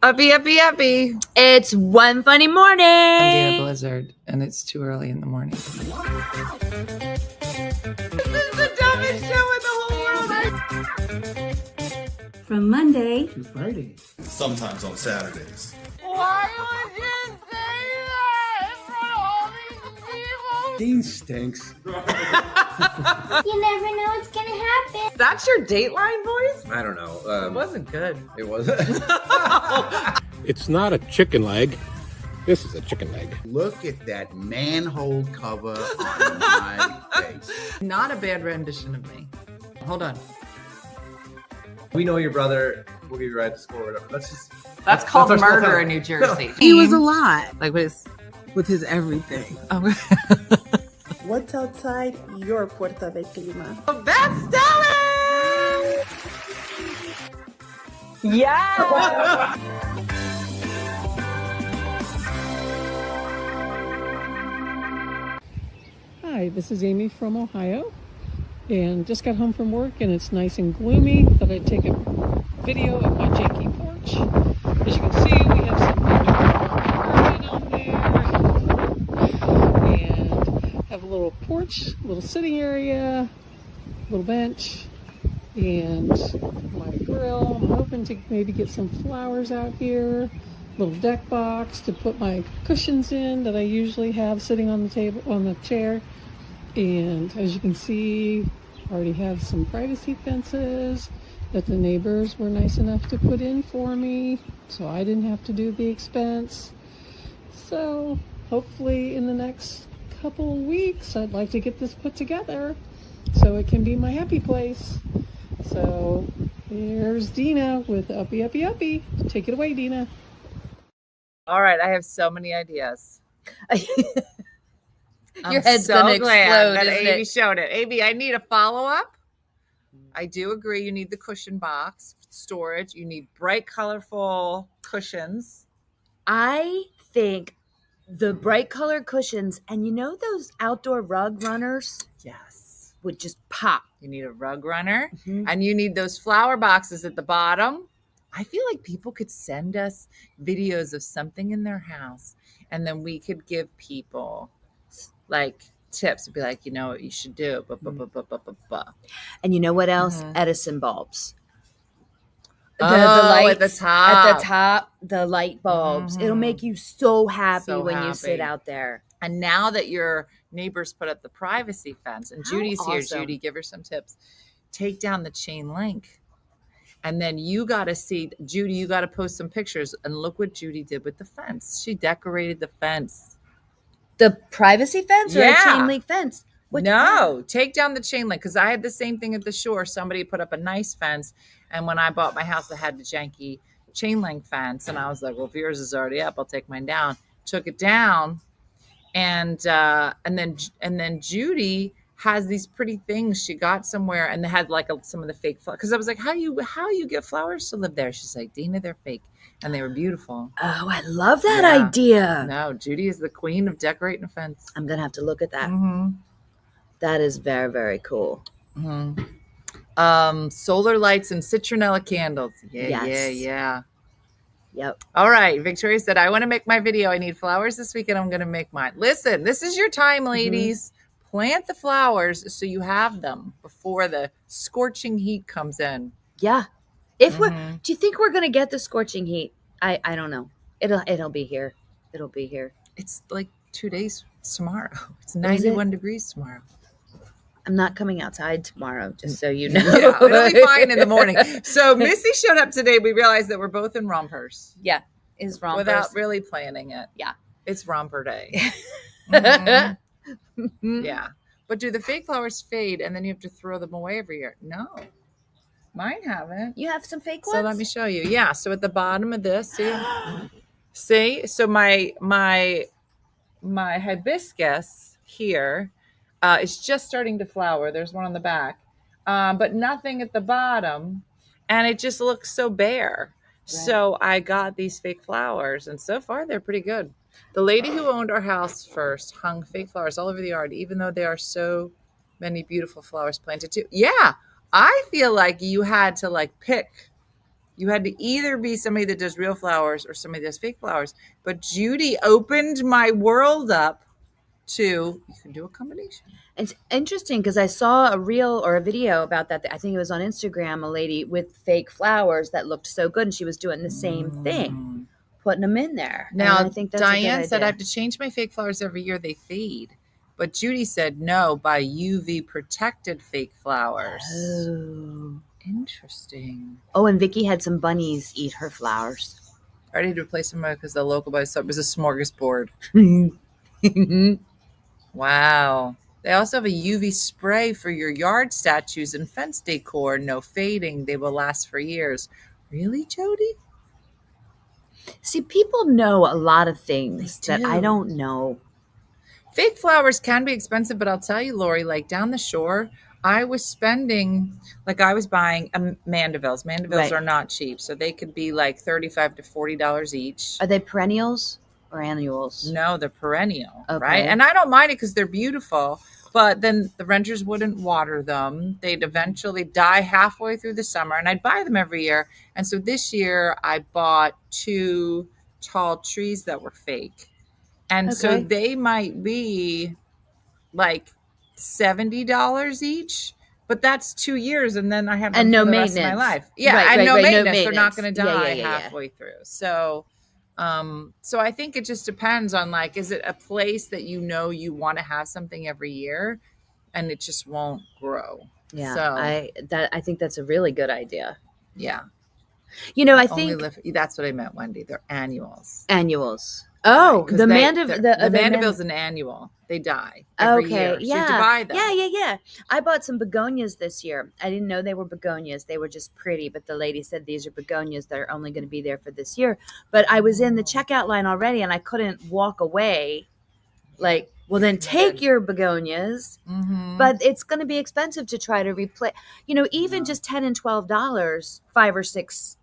Uppy, uppy, uppy. It's One Funny Morning. I'm Dana Blizzard, and it's too early in the morning. This is the dumbest show in the whole world. From Monday to Friday. Sometimes on Saturdays. Why would you say that in front of all these people? Dean stinks. You never know what's gonna happen. That's your Dateline voice? I don't know. It wasn't good. It wasn't. It's not a chicken leg. This is a chicken leg. Look at that manhole cover on my face. Not a bad rendition of me. Hold on. We know your brother. We'll give you a ride to school or whatever. That's called our small murder town. in New Jersey. He was alive Like with his... with his everything. Oh. What's outside your Puerta de Clima? That's Stella! Yeah! Hi, this is Amy from Ohio, and just got home from work, and it's nice and gloomy. Thought I'd take a video of my janky porch. As you can see, we have some carpet on there, and have a little porch, little sitting area, little bench, and my grill. I'm hoping to maybe get some flowers out here. Little deck box to put my cushions in that I usually have sitting on the table, on the chair. And as you can see, I already have some privacy fences that the neighbors were nice enough to put in for me, so I didn't have to do the expense. So hopefully in the next couple of weeks, I'd like to get this put together so it can be my happy place. So here's Dina with Uppy, Uppy, Uppy. Take it away, Dina. All right, I have so many ideas. Your head's gonna explode, that isn't Amy it? showed it. Amy, I need a follow-up. I do agree you need the cushion box storage. You need bright, colorful cushions. I think the bright colored cushions and you know those outdoor rug runners Yes. would just pop. You need a rug runner, Mhm. and you need those flower boxes at the bottom. I feel like people could send us videos of something in their house, and then we could give people like tips. Be like, you know what you should do. And you know what else? Mhm. Edison bulbs. At the top. At the top, the light bulbs. It'll Mhm. make you so happy So when you sit happy. out there. And now that your neighbors put up the privacy fence, and How Judy's here, awesome. Judy, give her some tips. Take down the chain link. And then you got to see, Judy, you got to post some pictures. And look what Judy did with the fence. She decorated the fence. The privacy fence or a Yeah. chain link fence? No, take down the chain link, because I had the same thing at the shore. Somebody put up a nice fence, and when I bought my house, I had the janky chain link fence, and I was like, "Well, if yours is already up, I'll take mine down." Took it down, and then Judy has these pretty things she got somewhere, and they had like some of the fake flowers. Because I was like, "How you get flowers to live there?" She's like, "Dina, they're fake, and they were beautiful." Oh, I love that Yeah. idea. No, Judy is the queen of decorating a fence. I'm going to have to look at that. Mm-hmm. That is very, very cool. Mm-hmm. Solar lights and citronella candles. Yeah. Yep. All right. Victoria said, I want to make my video. I need flowers this weekend. I'm going to make mine. Listen, this is your time, ladies. Plant the flowers so you have them before the scorching heat comes in. Yeah. If do you think we're going to get the scorching heat? I don't know. It'll be here. It'll be here. It's like 2 days tomorrow. It's 91 degrees tomorrow. I'm not coming outside tomorrow, just so you know. Yeah, it'll be fine in the morning. So Missy showed up today. We realized that we're both in rompers. Yeah. Is rompers. Without really planning it. Yeah. It's romper day. Mhm. Yeah. But do the fake flowers fade and then you have to throw them away every year? No. Mine haven't. You have some fake So ones? let me show you. Yeah. So at the bottom of this, see? So my hibiscus here is just starting to flower. There's one on the back, but nothing at the bottom. And it just looks so bare. Right. So I got these fake flowers, and so far they're pretty good. The lady who owned our house first hung fake flowers all over the yard, even though there are so many beautiful flowers planted too. Yeah, I feel like you had to like pick You had to either be somebody that does real flowers or somebody that does fake flowers. But Judy opened my world up to you can do a combination. It's interesting because I saw a reel or a video about that. I think it was on Instagram, a lady with fake flowers that looked so good, and she was doing the same thing, putting them in there. Now, and I think that's Diane a good said I idea. have to change my fake flowers every year. They fade. But Judy said no, buy UV protected fake flowers. Oh. Interesting. Oh, and Vicky had some bunnies eat her flowers. I need to replace them because the local buy so it was a smorgasbord. Wow. They also have a UV spray for your yard statues and fence decor. No fading. They will last for years. Really, Jody? See, people know a lot of things They that I do. don't know. Fake flowers can be expensive, but I'll tell you, Lori, like down the shore, I was spending, like I was buying mandevilles. Mandevilles Right. are not cheap, so they could be like $35 to $40 each. Are they perennials or annuals? No, they're perennial, Okay. right? And I don't mind it because they're beautiful, but then the renters wouldn't water them. They'd eventually die halfway through the summer, and I'd buy them every year. And so this year I bought 2 tall trees that were fake. And so Okay. they might be like $70 each, but that's 2 years, and then I have them And for no the rest of my maintenance. life. Yeah, Right, and right, no, right, no maintenance. They're not going to maintenance. die Yeah. halfway through. So, so I think it just depends on like, is it a place that you know you want to have something every year, and it just won't grow. Yeah, So I think that's a really good idea. yeah, You know, I only think live, that's what I meant, Wendy. They're annuals. annuals. Oh, Right, 'cause the the Mandeville's an annual. They die every year. So you have to buy them. Yeah. I bought some begonias this year. I didn't know they were begonias. They were just pretty, but the lady said these are begonias that are only going to be there for this year. But I was in the checkout line already, and I couldn't walk away. Like, well, then take your begonias. Mm-hmm. But it's going to be expensive to try to replace. You know, even just $10 and $12, 5 or 6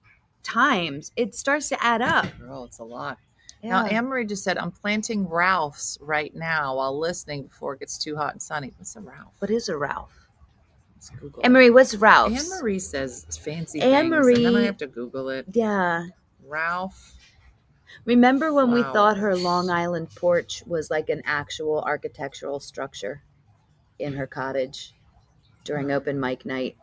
times, it starts to add up. Girl, it's a lot. Yeah. Now, Anne-Marie just said, I'm planting Ralphs right now while listening before it gets too hot and sunny. What's a Ralph? What is a Ralph? Let's Google it. Anne-Marie, what's Ralph's? Anne-Marie says fancy Anne-Marie- things, and then I have to Google it. Yeah. Ralph. Remember when we thought her Flowers. Long Island porch was like an actual architectural structure in her cottage during open mic night?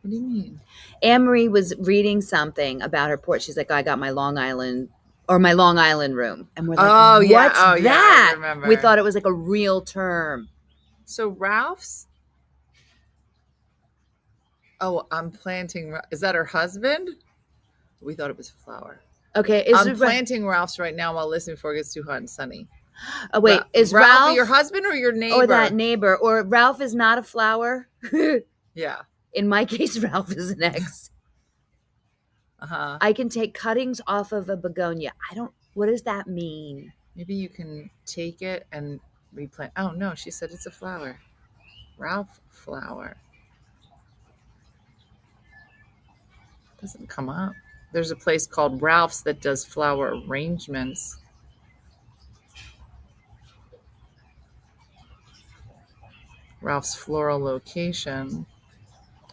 What do you mean? Anne-Marie was reading something about her porch. She's like, I got my Long Island room. And we're like, Oh, yeah. what's Oh, yeah, I that? remember. We thought it was like a real term. So Ralph's. Oh, I'm planting. Is that her husband? We thought it was a flower. Okay. I'm planting Ralph's right now while listening before it gets too hot and sunny. Oh, wait. Is Ralph your husband or your neighbor? or that neighbor? Or Ralph is not a flower? Yeah. In my case, Ralph is an X. Uh-huh. I can take cuttings off of a begonia. What does that mean? Maybe you can take it and replant. Oh, no, she said it's a flower. Ralph flower. Doesn't come up. There's a place called Ralph's that does flower arrangements. Ralph's Floral location.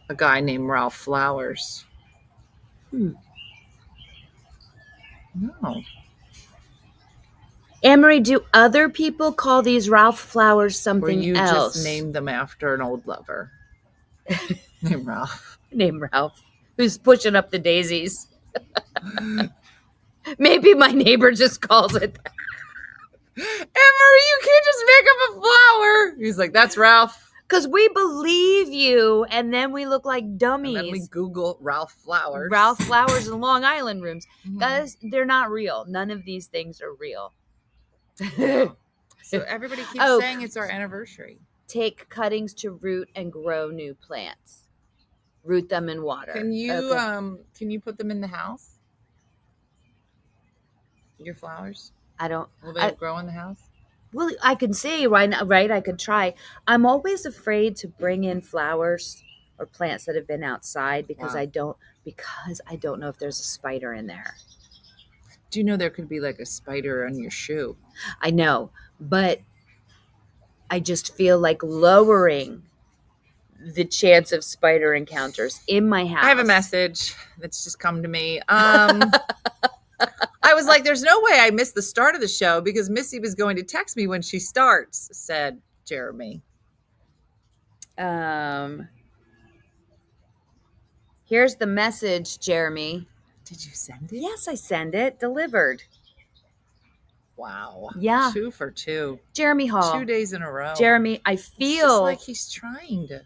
A guy named Ralph Flowers. No. Anne-Marie, do other people call these Ralph flowers Or something you else? just named them after an old lover. Named Ralph. Name Ralph, who's pushing up the daisies. Maybe my neighbor just calls it that. Anne-Marie, you can't just make up a flower. He's like, that's Ralph. Because we believe you, and then we look like dummies. And then we Google Ralph Flowers. Ralph Flowers in Long Island rooms. Mhm. Guys, they're not real. None of these things are real. So everybody keeps Oh. saying it's our anniversary. Take cuttings to root and grow new plants. Root them in water. Can you Okay. can you put them in the house? Your flowers? I don't. Will they grow in the house? Well, I can see right now, right? I could try. I'm always afraid to bring in flowers or plants that have been outside because Wow. I don't know if there's a spider in there. Do you know there could be like a spider on your shoe? I know, but I just feel like lowering the chance of spider encounters in my house. I have a message that's just come to me. I was like, there's no way I missed the start of the show because Missy was going to text me when she starts, said Jeremy. Here's the message, Jeremy. Did you send it? Yes, I send it. Delivered. Wow. Yeah. 2 for 2. Jeremy Hall. 2 days in a row. Jeremy, I It's feel just like he's trying to.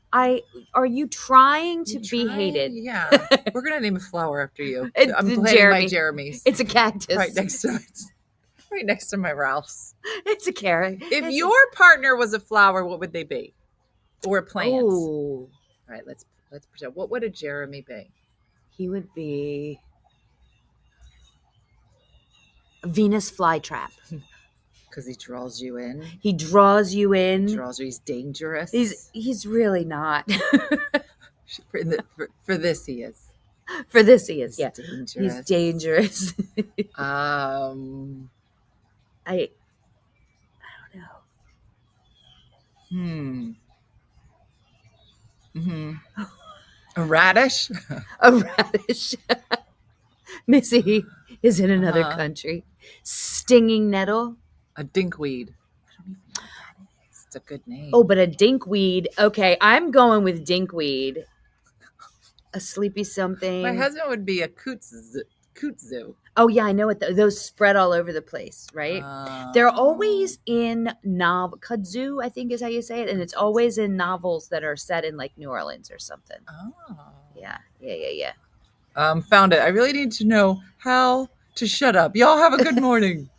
Are you trying to You be trying? hated? Yeah. We're gonna name a flower after you. It's I'm planting Jeremy. my Jeremy's. It's a cactus. right next to my Ralph's. It's a carrot. If your partner was a flower, what would they be? Or plants? Ooh. All right, let's pretend. What would a Jeremy be? He would be a Venus flytrap. Because he draws you in. He draws you in. He's dangerous. He's really not. For this he is. For this he is. He's Yeah. dangerous. He's dangerous. I I don't know. A radish? A radish. Missy is in another country. Stinging nettle. A dinkweed. I don't even know what that is. It's a good name. Oh, but a dinkweed. Okay, I'm going with dinkweed. A sleepy something. My husband would be a kudzu. Oh, yeah, I know what those spread all over the place, right? They're always in kudzu, I think is how you say it. And it's always in novels that are set in like New Orleans or something. Oh. Yeah. Found it. I really need to know how to shut up. Y'all have a good morning.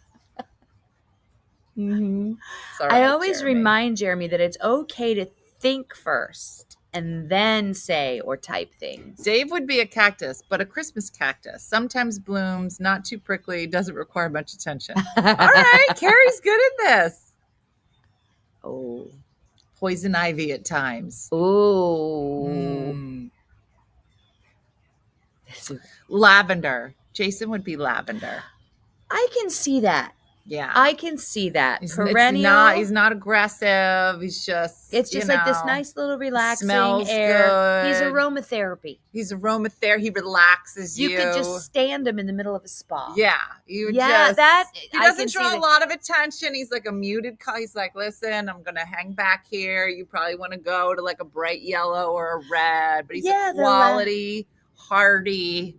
Sorry, I always Jeremy. remind Jeremy that it's okay to think first and then say or type things. Dave would be a cactus, but a Christmas cactus. Sometimes blooms, not too prickly, doesn't require much attention. All right, Carrie's good at this. Oh. Poison ivy at times. Ooh. Lavender. Jason would be lavender. I can see that. Yeah. I can see that. Perennial. He's not aggressive. He's just, it's just like this nice little relaxing smells air. good. He's aromatherapy. He relaxes you. You could just stand him in the middle of a spa. Yeah. He He doesn't draw a lot of attention. He's like a muted color. He's like, listen, I'm going to hang back here. You probably want to go to like a bright yellow or a red, but he's a quality, hardy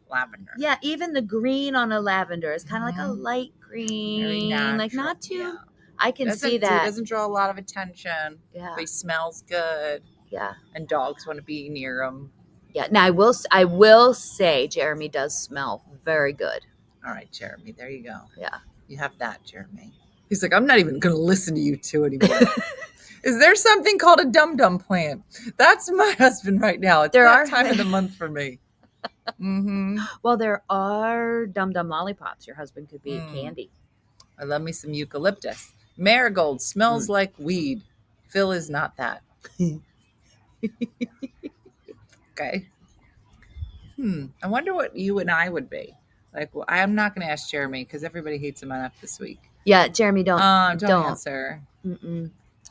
lavender. Yeah, even the green on a lavender is kind of like a light green, like not too. Yeah. I can see that. He doesn't draw a lot of attention. Yeah, but he smells good. Yeah, and dogs want to be near him. Yeah. Now I will say Jeremy does smell very good. All right, Jeremy, there you go. Yeah, you have that, Jeremy. He's like, I'm not even going to listen to you two anymore. Is there something called a dum-dum plant? That's my husband right now. It's that time of the month for me. Well, there are dum-dum lollipops. Your husband could be candy. I love me some eucalyptus. Marigold smells like weed. Phil is not that. Okay. I wonder what you and I would be. Like, well, I'm not going to ask Jeremy because everybody hates him enough this week. Yeah, Jeremy, don't answer.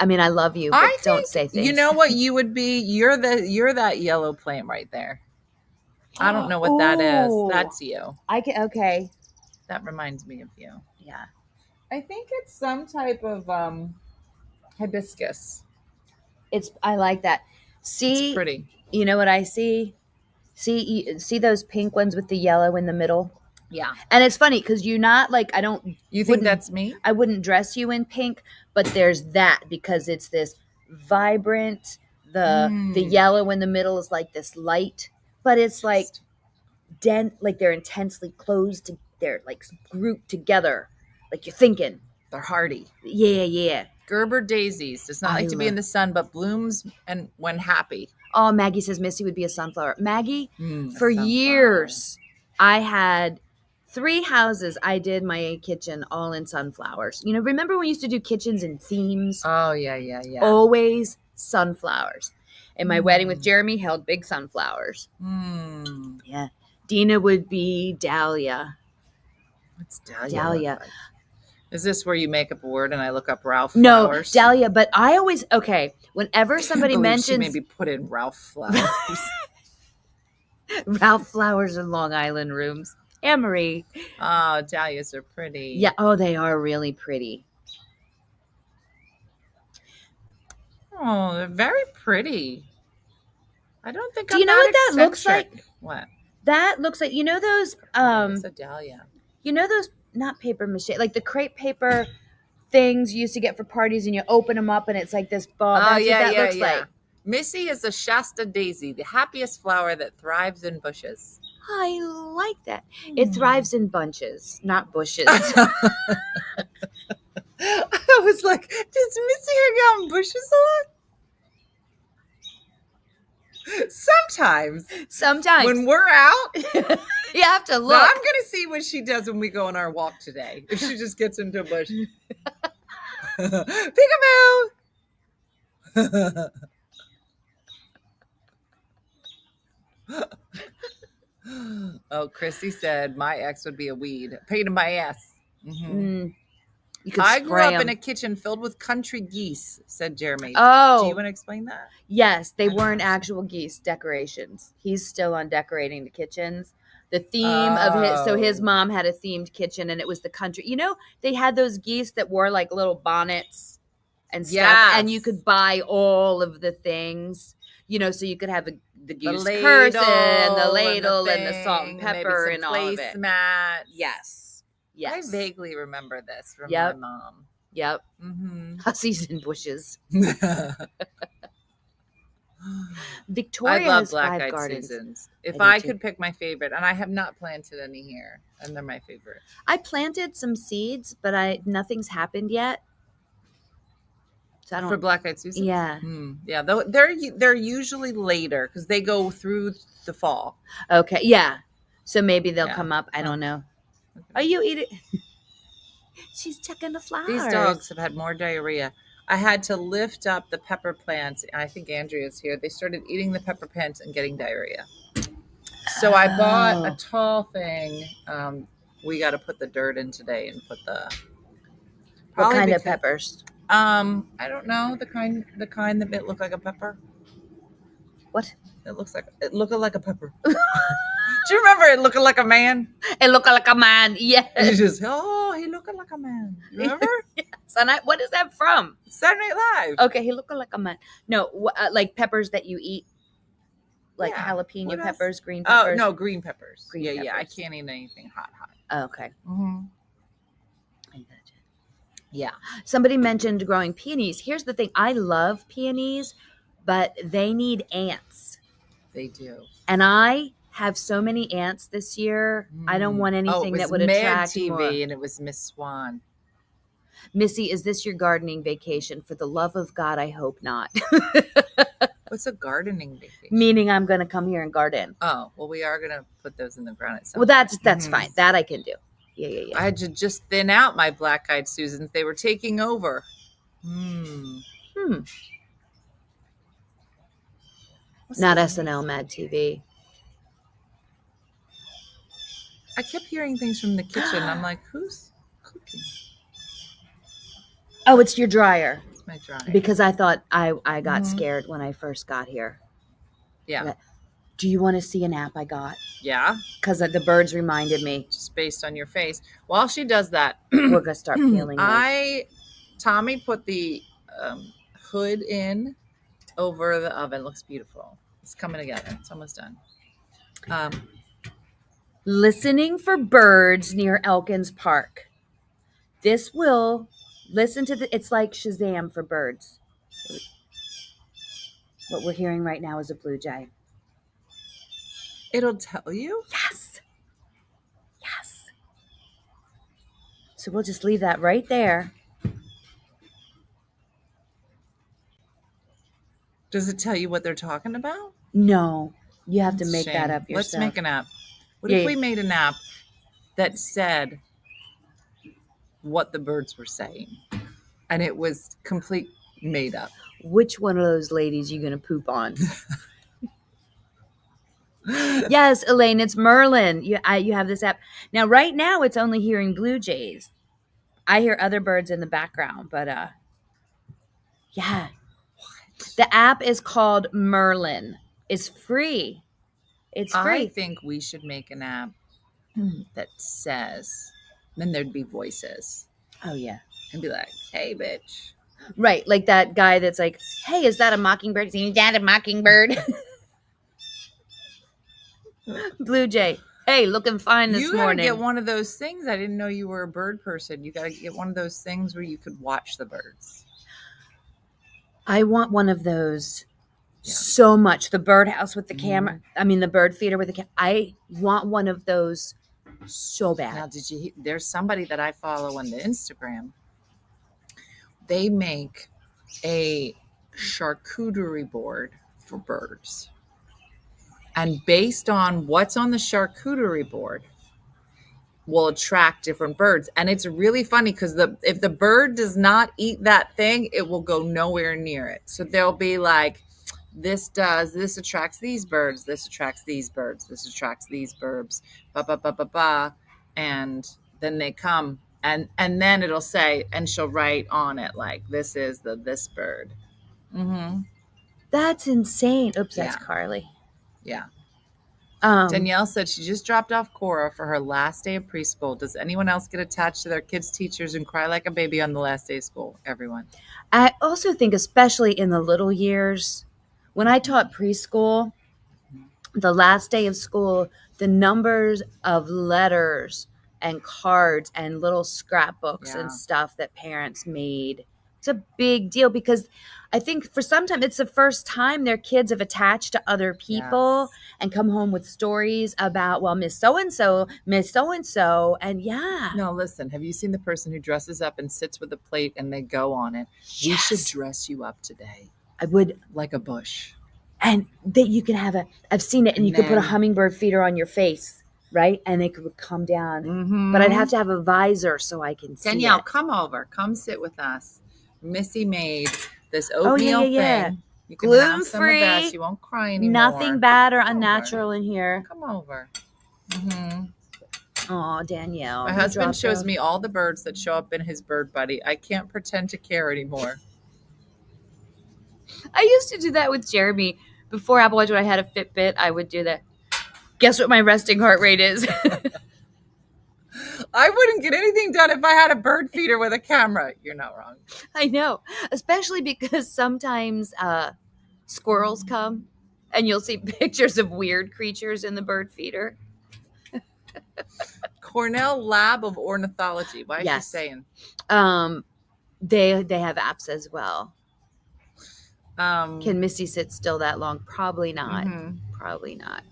I mean, I love you, but don't say things. You know what you would be? You're that yellow plant right there. I don't know what that is. That's you. Okay. That reminds me of you. Yeah. I think it's some type of hibiscus. I like that. See, it's pretty. You know what I see? See those pink ones with the yellow in the middle? Yeah. And it's funny because you're not like, You think that's me? I wouldn't dress you in pink, but there's that because it's this vibrant, the yellow in the middle is like this light, but it's like like they're intensely closed. They're like grouped together. Like you're thinking. They're hardy. Yeah. Gerber daisies. Does not like to be in the sun, but blooms and when happy. Oh, Maggie says Missy would be a sunflower. Maggie, for years, I had 3 houses. I did my kitchen all in sunflowers. You know, remember when we used to do kitchens and themes? Oh, yeah. Always sunflowers. And my wedding with Jeremy held big sunflowers. Yeah. Dina would be dahlia. What's dahlia? Dahlia. Is this where you make up a word and I look up Ralph No, Flowers? dahlia. But I always whenever somebody She mentions maybe put in Ralph Flowers. Ralph Flowers in Long Island rooms. Emery. Oh, dahlias are pretty. Yeah. Oh, they are really pretty. Oh, they're very pretty. I don't think Do I'm you know that what that looks eccentric. like? What? That looks like those It's a dahlia. those not paper mache, like the crepe paper things you used to get for parties, and you open them up and it's like this ball. That's what that looks like. Missy is a Shasta daisy, the happiest flower that thrives in bushes. I like that. It thrives in bunches, not bushes. I was like, does Missy hang out in bushes a lot? Sometimes. When we're out, you have to look. Now I'm going to see what she does when we go on our walk today. If she just gets into a bush. Peekaboo! Oh, Chrissy said my ex would be a weed. Pain in my ass. Mm-hmm. I grew up in a kitchen filled with country geese, said Jeremy. Oh. Do you want to explain that? Yes, they weren't actual geese decorations. He's still on decorating the kitchens. The theme of his mom had a themed kitchen, and it was the country. You know, they had those geese that wore like little bonnets and stuff, and you could buy all of the things. You know, so you could have the goose curtain, the ladle, and the salt and pepper, and all of it. Mats. Yes. I vaguely remember this from my mom. Yep. Mm-hmm. Hussies and bushes. Victoria I love has black-eyed 5 gardens. Susans. If I I do could pick my favorite, and I have not planted any here, and they're my favorite. I planted some seeds, but nothing's happened yet. So I don't. For black-eyed Susans? Yeah. Yeah, they're usually later because they go through the fall. Okay, yeah. So maybe they'll come up. I don't know. Okay. Are you eating? She's checking the flowers. These dogs have had more diarrhea. I had to lift up the pepper plants. I think Andrea's here. They started eating the pepper plants and getting diarrhea. So I bought a tall thing. We got to put the dirt in today and put the. What kind of peppers? I don't know, the kind that look like a pepper. What? It looked like a pepper. Do you remember it looking like a man? It looked like a man. Yes. He just he looking like a man. Remember? Yes. And what is that from? Saturday Night Live. Okay, he looked like a man. No, like peppers that you eat, like jalapeno peppers, green peppers. Oh no, green peppers. Green peppers. peppers. Yeah. I can't eat anything hot. Oh, okay. Mm-hmm. I gotcha. Yeah. Somebody mentioned growing peonies. Here's the thing: I love peonies, but they need ants. They do. And I have so many ants this year. I don't want anything that would attract TV, more. And it was Miss Swan. Missy, is this your gardening vacation? For the love of God, I hope not. What's a gardening vacation? Meaning I'm going to come here and garden. Oh, well, we are going to put those in the ground at some Well, that's fine. That I can do. Yeah. I had to just thin out my black-eyed Susans. They were taking over. Not SNL, Mad TV. I kept hearing things from the kitchen. I'm like, who's cooking? Oh, it's your dryer. It's my dryer. Because I thought I got scared when I first got here. Yeah. Do you want to see an app I got? Yeah. Because the birds reminded me. Just based on your face. While she does that, we're going to start peeling those. Tommy put the hood in over the oven. Looks beautiful. It's coming together. It's almost done. Listening for birds near Elkins Park. This will listen to it's like Shazam for birds. What we're hearing right now is a blue jay. It'll tell you? Yes. So we'll just leave that right there. Does it tell you what they're talking about? No. You have to make that up yourself. Let's make an app. What if we made an app that said what the birds were saying? And it was complete made up. Which one of those ladies you going to poop on? Yes, Elaine, it's Merlin. You have this app. Now, right now, it's only hearing blue jays. I hear other birds in the background, but yeah. The app is called Merlin. It's free. It's I free. think we should make an app that says, then there'd be voices. Oh yeah. And be like, hey, bitch. Right, like that guy that's like, "Hey, is that a mockingbird? Is that a mockingbird?" Blue jay. Hey, looking fine this You gotta morning. get one of those things. I didn't know you were a bird person. You gotta get one of those things where you could watch the birds. I want one of those Yeah. so much. The birdhouse with the camera. I mean, the bird feeder with the camera. I want one of those so bad. Now, there's somebody that I follow on the Instagram. They make a charcuterie board for birds. And based on what's on the charcuterie board will attract different birds. And it's really funny because if the bird does not eat that thing, it will go nowhere near it. So they'll be like, this attracts these birds, this attracts these birds, this attracts these birds, ba ba ba ba ba. And then they come and then it'll say, and she'll write on it like, this is this bird. Mm-hmm. That's insane. Oops, that's Yeah. Carly. Yeah. Danielle said she just dropped off Cora for her last day of preschool. Does anyone else get attached to their kids' teachers and cry like a baby on the last day of school? Everyone. I also think, especially in the little years, when I taught preschool, the last day of school, the numbers of letters and cards and little scrapbooks and stuff that parents made, it's a big deal because I think for some time it's the first time their kids have attached to other people and come home with stories about, well, Miss So-and-so, and yeah. No, listen, have you seen the person who dresses up and sits with a plate and they go on it? Yes. We should dress you up today. I would. Like a bush. And that you can have I've seen it, and you could put a hummingbird feeder on your face, right? And it would come down. Mm-hmm. But I'd have to have a visor so I can see Danielle, it. come over. Come sit with us. Missy made this oatmeal thing. You can have some of Gluten-free. this. You won't cry anymore. Nothing bad or Come unnatural over. in here. Come over. Mm-hmm. Oh, Danielle. My husband shows me all the birds that show up in his bird buddy. I can't pretend to care anymore. I used to do that with Jeremy. Before Apple Watch, when I had a Fitbit, I would do that. Guess what my resting heart rate is? I wouldn't get anything done if I had a bird feeder with a camera. You're not wrong. I know. Especially because sometimes squirrels come and you'll see pictures of weird creatures in the bird feeder. Cornell Lab of Ornithology. Why is she saying? They have apps as well. Can Missy sit still that long? Probably not. Mm-hmm. Probably not.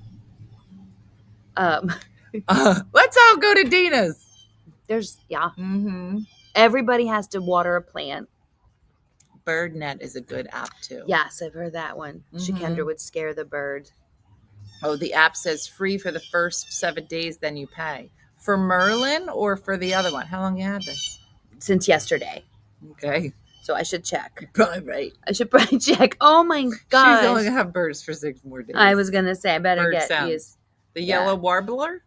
Let's all go to Dina's. Mm-hmm. Everybody has to water a plant. BirdNet is a good app too. Yes, I've heard that one. Mm-hmm. Shikendra would scare the bird. Oh, the app says free for the first 7 days, then you pay. For Merlin or for the other one? How long you had this? Since yesterday. Okay. So I should check. Probably right. I should probably check. Oh my gosh. She's only going to have birds for 6 more days. I was going to say, I better Bird get sounds. used. The yellow warbler?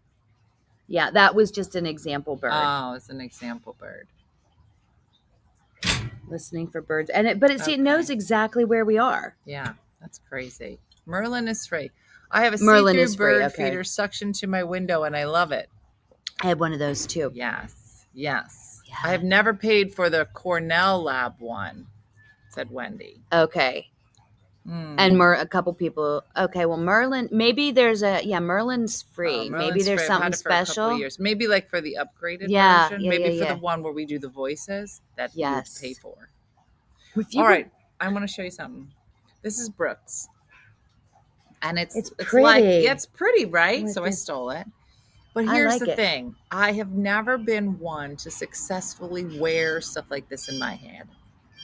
Yeah, that was just an example bird. Oh, it's an example bird. Listening for birds. But it knows exactly where we are. Yeah, that's crazy. Merlin is free. I have a Merlin see-through is free, bird okay. feeder suction to my window, and I love it. I had one of those too. Yes. Yeah. I have never paid for the Cornell Lab one, said Wendy. Okay. And a couple people. Okay, well, Merlin. Maybe there's Merlin's free. Maybe Merlin's there's free. I've something had it for a couple special. of years. Maybe like for the upgraded Yeah, version. yeah, Maybe yeah, for the one where we do the voices that you would pay for. All right, I want to show you something. This is Brooks, and it's pretty. like it's pretty, right? With So I this- stole it. But I here's like the it. thing: I have never been one to successfully wear stuff like this in my hand.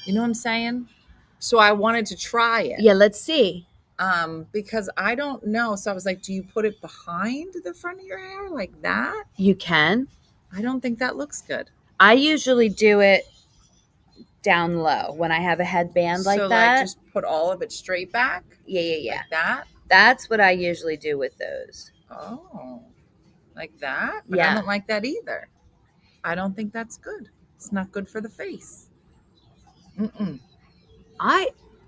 You know what I'm saying? So I wanted to try it. Yeah, let's see. Because I don't know. So I was like, do you put it behind the front of your hair like that? You can. I don't think that looks good. I usually do it down low when I have a headband like so that. like just put all of it straight back? Yeah. Like that? That's what I usually do with those. Oh, like that? But Yeah. I don't like that either. I don't think that's good. It's not good for the face.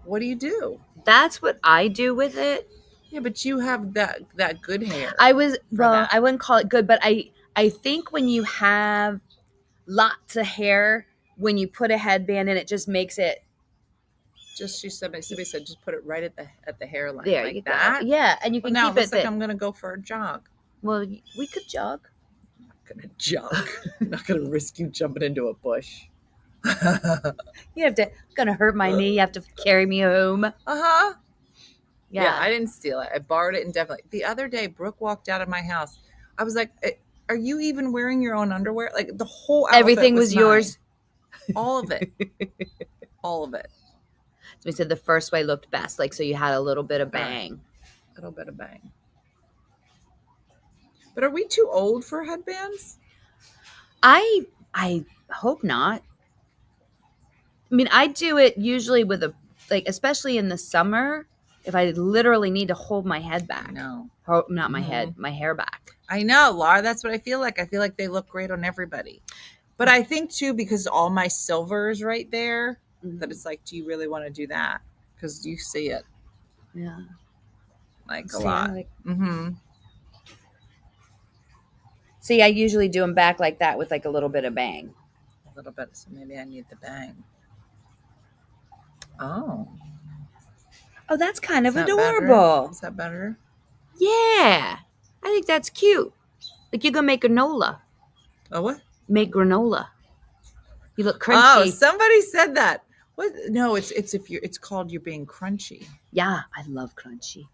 What do you do? That's what I do with it. Yeah, but you have that good hair. I that. wouldn't call it good, but I think when you have lots of hair, when you put a headband in, it just makes it. Somebody said just put it right at the hairline. There like you that. go. Yeah, and you can now keep it looks it. Like I'm gonna go for a jog. Well, we could jog. I'm not gonna jog. I'm not gonna risk you jumping into a bush. You have to. It's gonna hurt my knee. You have to carry me home. Yeah, I didn't steal it. I borrowed it indefinitely. The other day, Brooke walked out of my house. I was like, "Are you even wearing your own underwear?" Like the whole outfit everything was yours. All of it. All of it. So we said the first way looked best. Like so, you had a little bit of bang. A little bit of bang. But are we too old for headbands? I hope not. I mean, I do it usually with especially in the summer, if I literally need to hold my head back. No. Not my head, my hair back. I know, Laura. That's what I feel like. I feel like they look great on everybody. But I think, too, because all my silver is right there, that it's like, do you really want to do that? Because you see it. Yeah. Like a lot. See, I usually do them back like that with like a little bit of bang. A little bit. So maybe I need the bang. Oh, that's kind of that adorable. Better? Is that better? Yeah. I think that's cute. Like you're going to make granola. Oh, what? Make granola. You look crunchy. Oh, somebody said that. What? No, it's called you're being crunchy. Yeah, I love crunchy.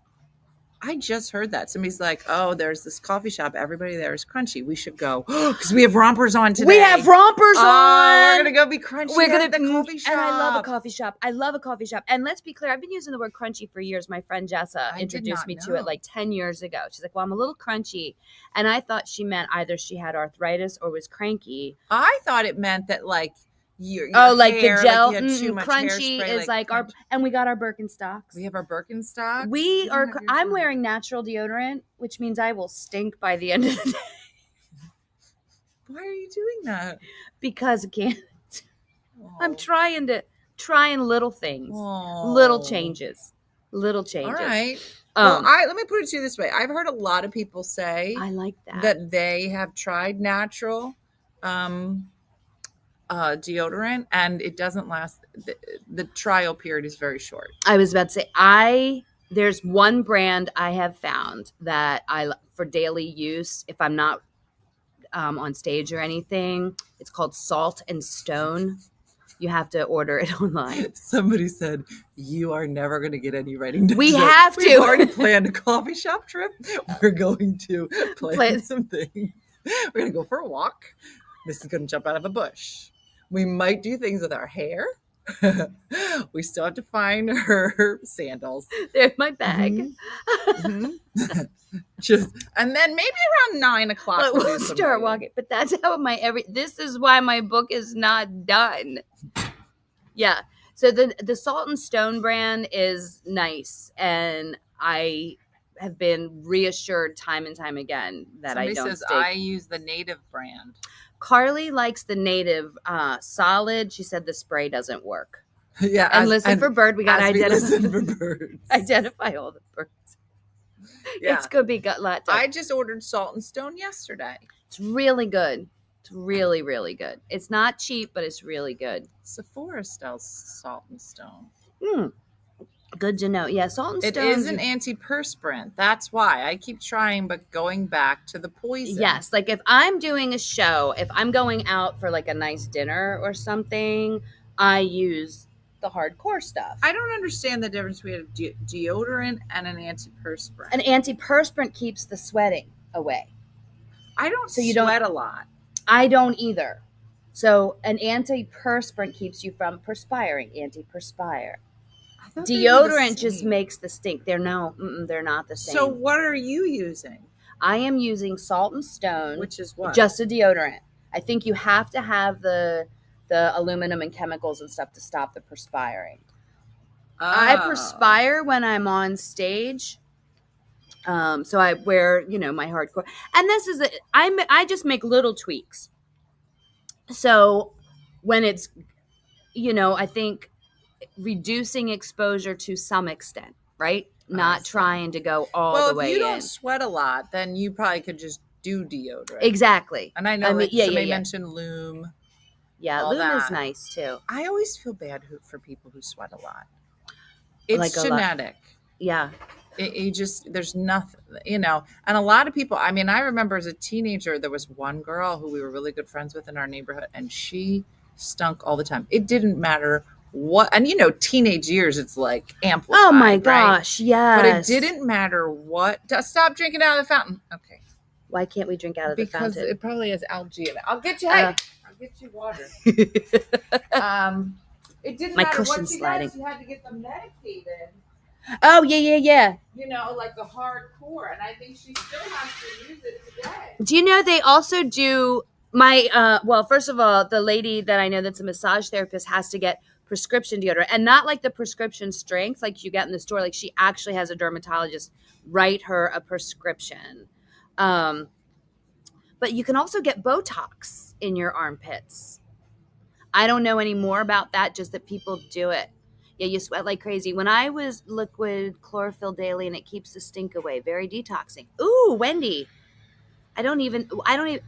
I just heard that. Somebody's like, oh, there's this coffee shop. Everybody there is crunchy. We should go. Because we have rompers on today. We have rompers on. We're going to go be crunchy at the coffee shop. And I love a coffee shop. I love a coffee shop. And let's be clear, I've been using the word crunchy for years. My friend Jessa introduced me to it like 10 years ago. She's like, well, I'm a little crunchy. And I thought she meant either she had arthritis or was cranky. I thought it meant that like, your like hair, the gel, like you had too much crunchy hairspray, is like our, and we got our Birkenstocks. We have our Birkenstocks. We are. I'm wearing natural deodorant, which means I will stink by the end of the day. Why are you doing that? Because I can't. I'm trying little things, Aww. little changes. All right. Well, let me put it to you this way. I've heard a lot of people say I like that they have tried natural deodorant and it doesn't last. The trial period is very short. I was about to say, there's one brand I have found that for daily use, if I'm not on stage or anything, it's called Salt and Stone. You have to order it online. Somebody said, you are never going to get any writing done. We have to. We've already planned a coffee shop trip. We're going to plan some things. We're going to go for a walk. This is going to jump out of a bush. We might do things with our hair. We still have to find her sandals. They're in my bag. And then maybe around 9 o'clock we'll start walking. But that's how this is why my book is not done. Yeah. So the Salt and Stone brand is nice, and I have been reassured time and time again that Somebody I don't. Says I use the Native brand. Carly likes the Native solid. She said the spray doesn't work. Yeah, and listen for bird. We got to identify all the birds. Yeah. It's gonna be gut lot. I just ordered Salt and Stone yesterday. It's really good. It's really, really good. It's not cheap, but it's really good. Sephora sells Salt and Stone. Good to know. Yeah, Salt and Stone. It is an antiperspirant. That's why I keep trying, but going back to the poison. Yes, like if I'm doing a show, if I'm going out for like a nice dinner or something, I use the hardcore stuff. I don't understand the difference between a deodorant and an antiperspirant. An antiperspirant keeps the sweating away. I don't sweat a lot. I don't either. So an antiperspirant keeps you from perspiring. Antiperspire. Deodorant just makes the stink. They're not the same. So what are you using? I am using Salt and Stone, which is what? Just a deodorant. I think you have to have the aluminum and chemicals and stuff to stop the perspiring. I perspire when I'm on stage. So I wear, my hardcore. And this is I just make little tweaks. So when it's, I think reducing exposure to some extent, right? Not trying to go all the way if you don't in. sweat a lot, then you probably could just do deodorant. Exactly. And I know, somebody mentioned Loom. Yeah, all Loom that. is nice too. I always feel bad for people who sweat a lot. It's Like genetic. Yeah. You just, there's nothing, and a lot of people, I mean, I remember as a teenager, there was one girl who we were really good friends with in our neighborhood, and she stunk all the time. It didn't matter what, and teenage years, it's like amplified. Oh my right? gosh, yes. But it didn't matter what. Stop drinking out of the fountain. Okay. Why can't we drink out of the fountain? Because it probably has algae in it. I'll get you. I'll get you water. It didn't My matter what cushion's you sliding. guys, you had to get them medicated. Oh yeah. Like the hardcore, and I think she still has to use it today. Do you know they also do my well, first of all, the lady that I know that's a massage therapist has to get prescription deodorant, and not like the prescription strength like you get in the store. Like she actually has a dermatologist write her a prescription. But you can also get Botox in your armpits. I don't know any more about that, just that people do it. Yeah, you sweat like crazy. When I was liquid chlorophyll daily, and it keeps the stink away. Very detoxing. Ooh, Wendy. I don't even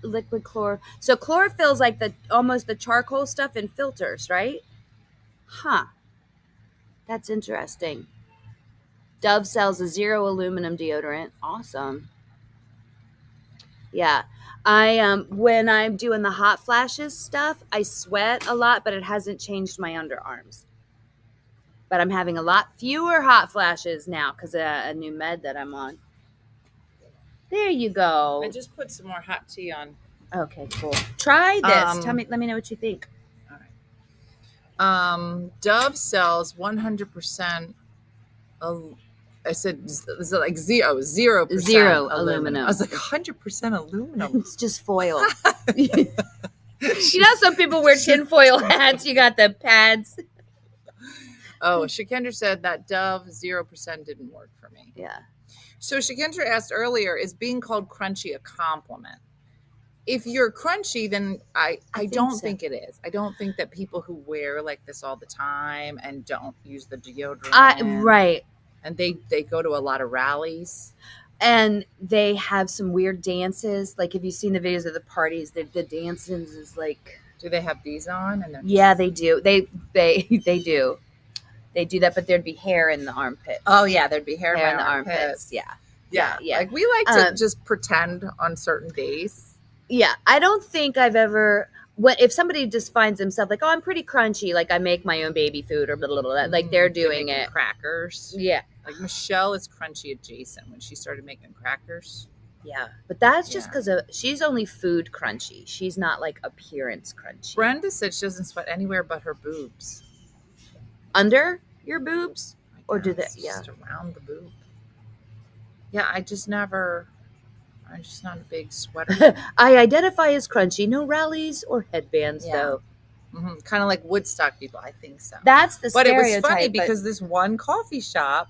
liquid chlor. So chlorophyll's like almost the charcoal stuff in filters, right? Huh. That's interesting. Dove sells a 0 aluminum deodorant. Awesome. Yeah. I when I'm doing the hot flashes stuff, I sweat a lot, but it hasn't changed my underarms. But I'm having a lot fewer hot flashes now because of a new med that I'm on. There you go. I just put some more hot tea on. Okay, cool. Try this. Let me know what you think. All right. Dove sells 100%. I said, is it like 0% 0 aluminum. I was like 100% aluminum. It's just foil. Some people wear tinfoil hats. You got the pads. Oh, Shakendra said that Dove 0% didn't work for me. Yeah. So Shakendra asked earlier, is being called crunchy a compliment? If you're crunchy, then I don't think it is. I don't think that people who wear like this all the time and don't use the deodorant. Right. And they go to a lot of rallies. And they have some weird dances. Like, have you seen the videos of the parties? The dances is like... Do they have these on? And yeah, they do. They do. They do that, but there'd be hair in the armpit. Oh, yeah, there'd be hair in the armpits. Yeah. Like, we like to just pretend on certain days. Yeah, I don't think I've ever... if somebody just finds themselves like, oh, I'm pretty crunchy, like I make my own baby food or blah, blah, blah, like they're doing it. Crackers. Yeah. Like Michelle is crunchy adjacent when she started making crackers. Yeah. But that's just because she's only food crunchy. She's not like appearance crunchy. Brenda said she doesn't sweat anywhere but her boobs. Under your boobs? Or do they? Yeah. Just around the boob. Yeah, I'm just not a big sweater. I identify as crunchy. No rallies or headbands, though. Mm-hmm. Kind of like Woodstock people. I think so. That's the But stereotype. it was funny because this one coffee shop,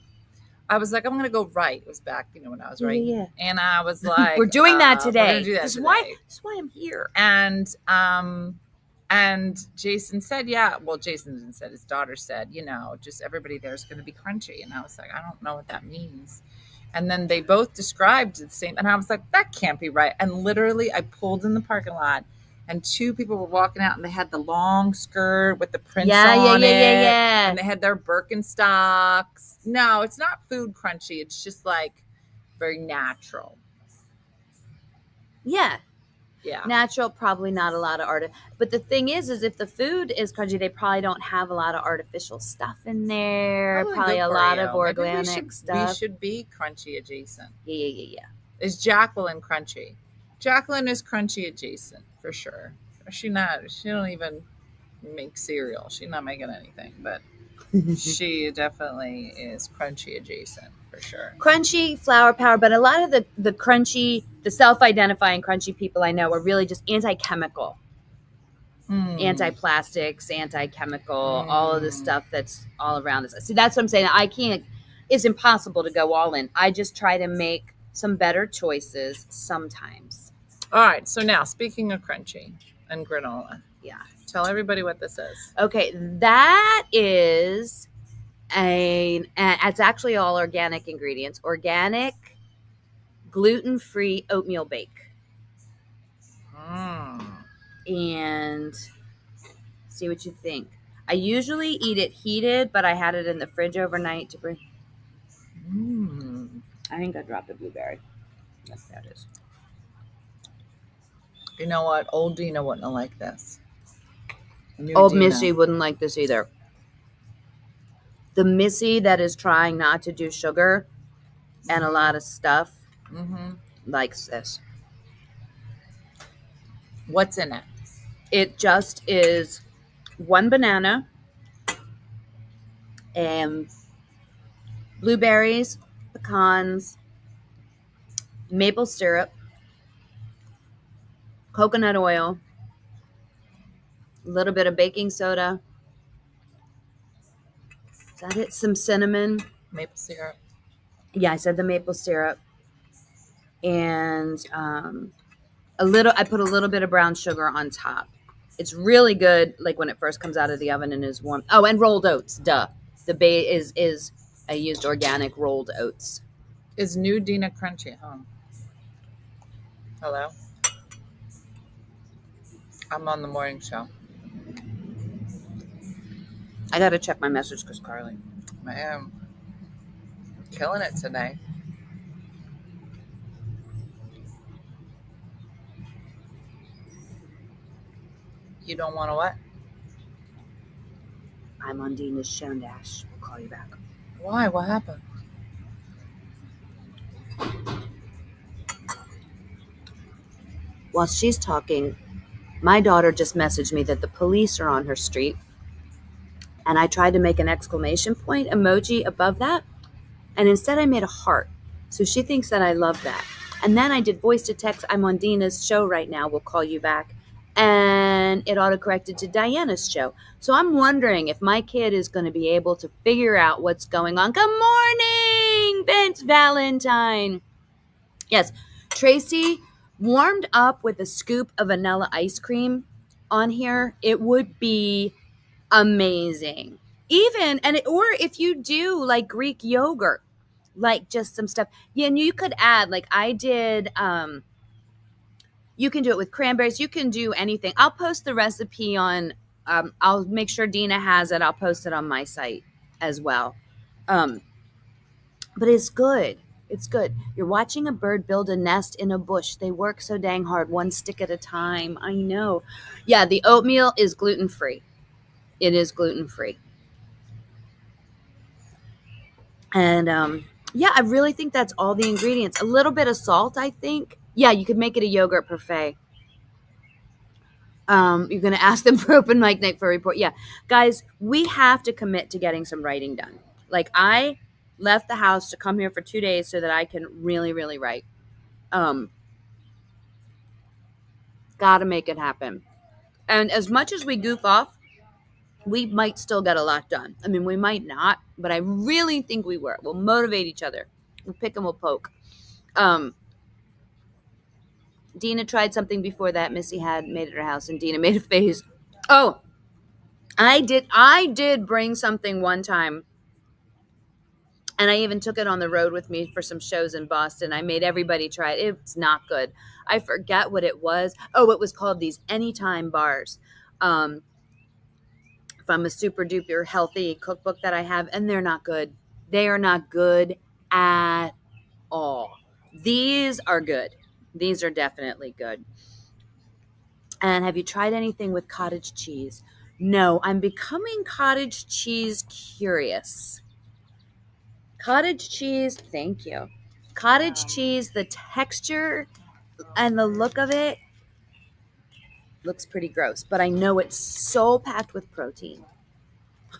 I was like, I'm going to go right. It was back, when I was right. Yeah. And I was like, we're doing that today. We're going to do that That's today. why I'm here. And Jason said, Jason didn't said, his daughter said, just everybody there is going to be crunchy. And I was like, I don't know what that means. And then they both described the same. And I was like, that can't be right. And literally I pulled in the parking lot and 2 people were walking out and they had the long skirt with the prints on it. Yeah. And they had their Birkenstocks. No, it's not food crunchy. It's just like very natural. Yeah. Yeah. Natural, probably not a lot of art. But the thing is if the food is crunchy, they probably don't have a lot of artificial stuff in there. Probably a lot of organic stuff. We should be crunchy adjacent. Yeah. Is Jacqueline crunchy? Jacqueline is crunchy adjacent for sure. She don't even make cereal. She's not making anything, but she definitely is crunchy adjacent for sure. Crunchy, flower power, but a lot of the crunchy, the self-identifying crunchy people I know are really just anti-chemical. Anti-plastics, anti-chemical, all of the stuff that's all around us. See, that's what I'm saying. It's impossible to go all in. I just try to make some better choices sometimes. All right. So now, speaking of crunchy, and granola. Yeah. Tell everybody what this is. Okay, that is it's actually all organic ingredients. Organic, gluten-free oatmeal bake. And see what you think. I usually eat it heated, but I had it in the fridge overnight to bring. I think I dropped a blueberry. Yes, that is. You know what? Old Dina wouldn't have liked this. Old Missy wouldn't like this either. The Missy that is trying not to do sugar and a lot of stuff likes this. What's in it? It just is 1 banana and blueberries, pecans, maple syrup, coconut oil, a little bit of baking soda. Is that it? Some cinnamon. Maple syrup. Yeah, I said the maple syrup. And I put a little bit of brown sugar on top. It's really good, like when it first comes out of the oven and is warm. Oh, and rolled oats. Duh. The base is I used organic rolled oats. Is New Dina crunchy at home? Hello? I'm on the morning show. I got to check my message because Carly. I am killing it today. You don't want to what? I'm on Dina's show, Dash. We'll call you back. Why? What happened? While she's talking, my daughter just messaged me that the police are on her street. And I tried to make an exclamation point emoji above that. And instead I made a heart. So she thinks that I love that. And then I did voice to text, I'm on Dina's show right now. We'll call you back. And it autocorrected to Diana's show. So I'm wondering if my kid is going to be able to figure out what's going on. Good morning, Vince Valentine. Yes, Tracy, warmed up with a scoop of vanilla ice cream on here, it would be amazing. Or if you do like Greek yogurt, like just some stuff. Yeah, and you could add, like I did, you can do it with cranberries. You can do anything. I'll post the recipe on, I'll make sure Dina has it. I'll post it on my site as well. But it's good. It's good. You're watching a bird build a nest in a bush. They work so dang hard, one stick at a time. I know. Yeah, the oatmeal is gluten-free. It is gluten-free. And yeah, I really think that's all the ingredients. A little bit of salt, I think. Yeah, you could make it a yogurt parfait. You're going to ask them for open mic night for a report. Yeah, guys, we have to commit to getting some writing done. Like I left the house to come here for 2 days so that I can really, really write. Gotta make it happen. And as much as we goof off, we might still get a lot done. I mean, we might not, but I really think we will. We'll motivate each other. We'll pick and we'll poke. Dina tried something before that Missy had made at her house, and Dina made a face. Oh, I did bring something one time, and I even took it on the road with me for some shows in Boston. I made everybody try it. It's not good. I forget what it was. Oh, it was called these Anytime bars. From a super duper healthy cookbook that I have, and they're not good. They are not good at all. These are good. These are definitely good. And have you tried anything with cottage cheese? No, I'm becoming cottage cheese curious. Cottage cheese, thank you. Cottage cheese, the texture and the look of it looks pretty gross, but I know it's so packed with protein.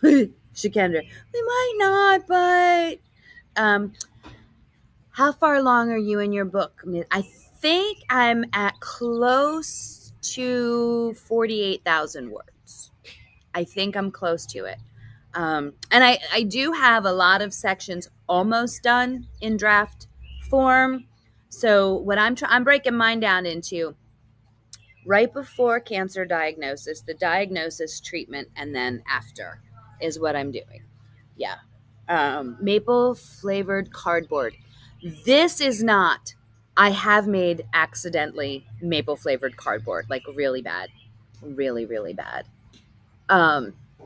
Shikendra, we might not, but how far along are you in your book? I think I'm at close to 48,000 words. I think I'm close to it. And I do have a lot of sections almost done in draft form. So what I'm breaking mine down into right before cancer diagnosis, the diagnosis, treatment, and then after is what I'm doing. Yeah. Maple flavored cardboard. This is not, I have made accidentally maple flavored cardboard, like really bad, really, really bad.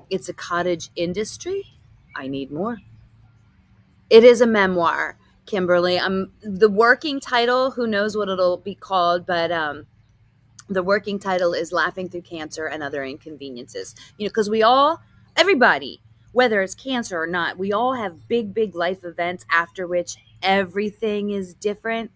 It's a cottage industry. I need more. It is a memoir, Kimberly. The working title, who knows what it'll be called, but the working title is Laughing Through Cancer and Other Inconveniences. Because everybody, whether it's cancer or not, we all have big, big life events after which everything is different.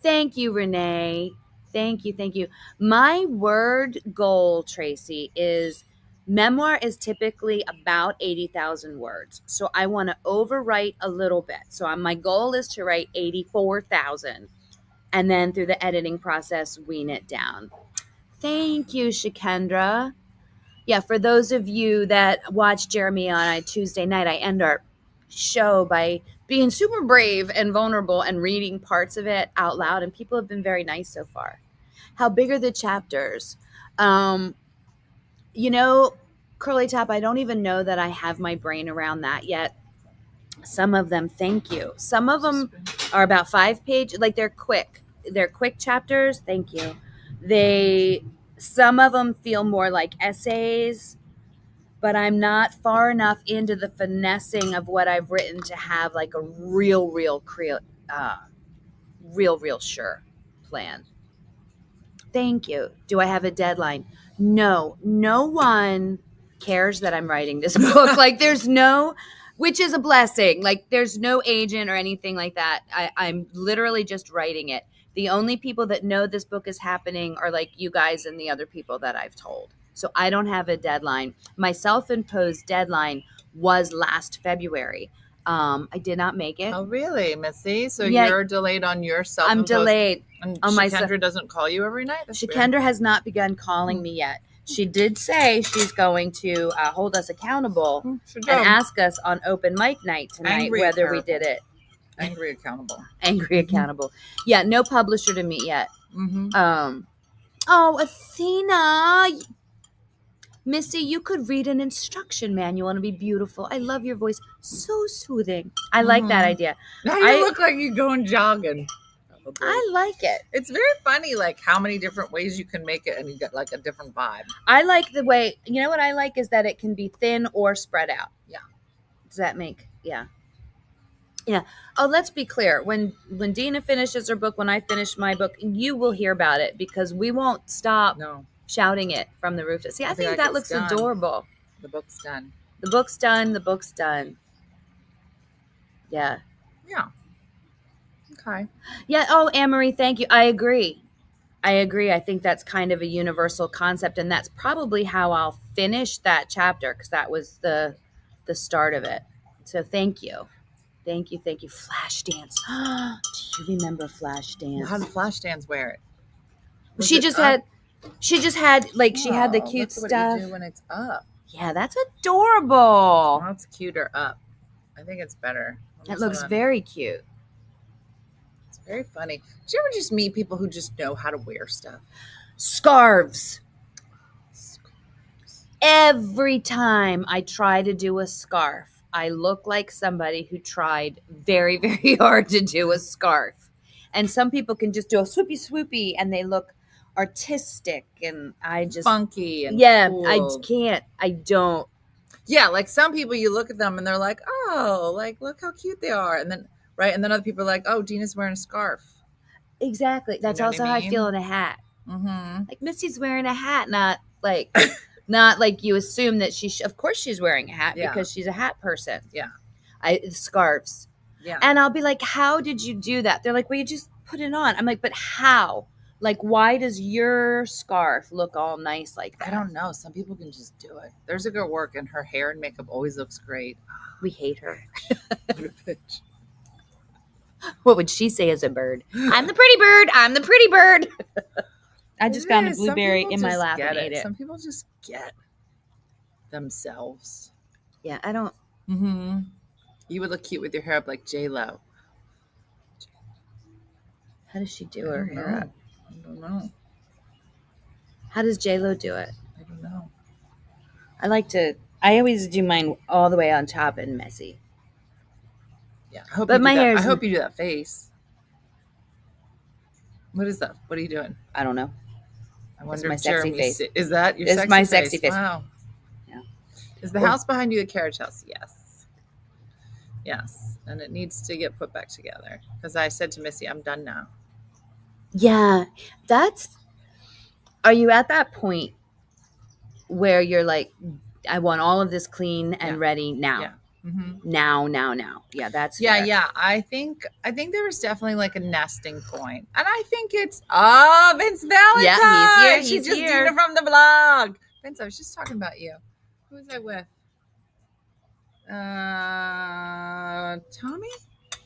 Thank you, Renee. Thank you. Thank you. My word goal, Tracy, is memoir is typically about 80,000 words. So I want to overwrite a little bit. So my goal is to write 84,000 and then through the editing process, wean it down. Thank you, Shikendra. Yeah, for those of you that watch Jeremy on a Tuesday night, I end our show by being super brave and vulnerable and reading parts of it out loud, and people have been very nice so far. How big are the chapters? Curly Top, I don't even know that I have my brain around that yet. Some of them, thank you. Some of them are about 5 pages, like they're quick. They're quick chapters. Thank you. Some of them feel more like essays, but I'm not far enough into the finessing of what I've written to have like a real sure plan. Thank you. Do I have a deadline? No one cares that I'm writing this book. Like which is a blessing. Like there's no agent or anything like that. I'm literally just writing it. The only people that know this book is happening are like you guys and the other people that I've told. So I don't have a deadline. My self-imposed deadline was last February. I did not make it. Oh, really, Missy? So Yeah. you're delayed on your self-imposed. I'm delayed. And on my Shikendra doesn't call you every night? That's Shikendra weird. has not begun calling me yet. She did say she's going to hold us accountable and ask us on open mic night tonight Angry whether accountable. we did it. Angry accountable. Angry accountable. Yeah, no publisher to meet yet. Mm-hmm. Oh, Athena. Missy, you could read an instruction manual and it'd be beautiful. I love your voice. So soothing. I like that idea. Now you look like you're going jogging. Probably. I like it. It's very funny, like how many different ways you can make it and you get like a different vibe. I like the way, you know what I like is that it can be thin or spread out. Yeah. Does that make, yeah. Oh, let's be clear. When Dina finishes her book, when I finish my book, you will hear about it because we won't stop shouting it from the roof. See, I think that looks adorable. The book's done. The book's done. The book's done. Yeah. Yeah. Okay. Yeah. Oh, Anne-Marie, thank you. I agree. I think that's kind of a universal concept, and that's probably how I'll finish that chapter because that was the start of it. So thank you. Thank you. Flashdance. Do you remember Flashdance? Well, how did Flashdance wear it? She just had like she had the cute look stuff. What you do when it's up. Yeah, that's adorable. Well, it's cuter up. I think it's better. That looks very cute. It's very funny. Did you ever just meet people who just know how to wear stuff? Scarves. Every time I try to do a scarf, I look like somebody who tried very, very hard to do a scarf. And some people can just do a swoopy and they look artistic and I just funky and cool. I can't. I don't. Yeah, like some people you look at them and they're like, oh, like look how cute they are. And then other people are like, oh, Dina's wearing a scarf. Exactly. That's also how I feel in a hat. Mm-hmm. Like Missy's wearing a hat, not like you assume that of course she's wearing a hat because she's a hat person. Yeah. Scarves. Yeah. And I'll be like, how did you do that? They're like, well, you just put it on. I'm like, but how? Like, why does your scarf look all nice like that? I don't know. Some people can just do it. There's a girl work and her hair and makeup always looks great. We hate her. What would she say as a bird? I'm the pretty bird. I'm the pretty bird. I just found a blueberry in my lap and ate it. Some people just get themselves. Yeah, I don't. Mm-hmm. You would look cute with your hair up like J-Lo. How does she do her hair up? I don't know. How does J-Lo do it? I don't know. I always do mine all the way on top and messy. Yeah, I hope But you do my that. hair I is- hope you do that face. What is that? What are you doing? I don't know. I wonder my if sexy Jeremy face. Is that your It's sexy my face? sexy face. Wow. Yeah. Is the house behind you the carriage house? Yes. Yes. And it needs to get put back together. Because I said to Missy, I'm done now. Yeah, are you at that point where you're like, I want all of this clean and ready now? Yeah. Mm-hmm. Now. Yeah, that's Yeah, fair. yeah. I think there was definitely like a nesting point. And I think it's Vince Valentine. Yeah, he's here. She's He's just here. Dina from the vlog. Vince, I was just talking about you. Who was I with?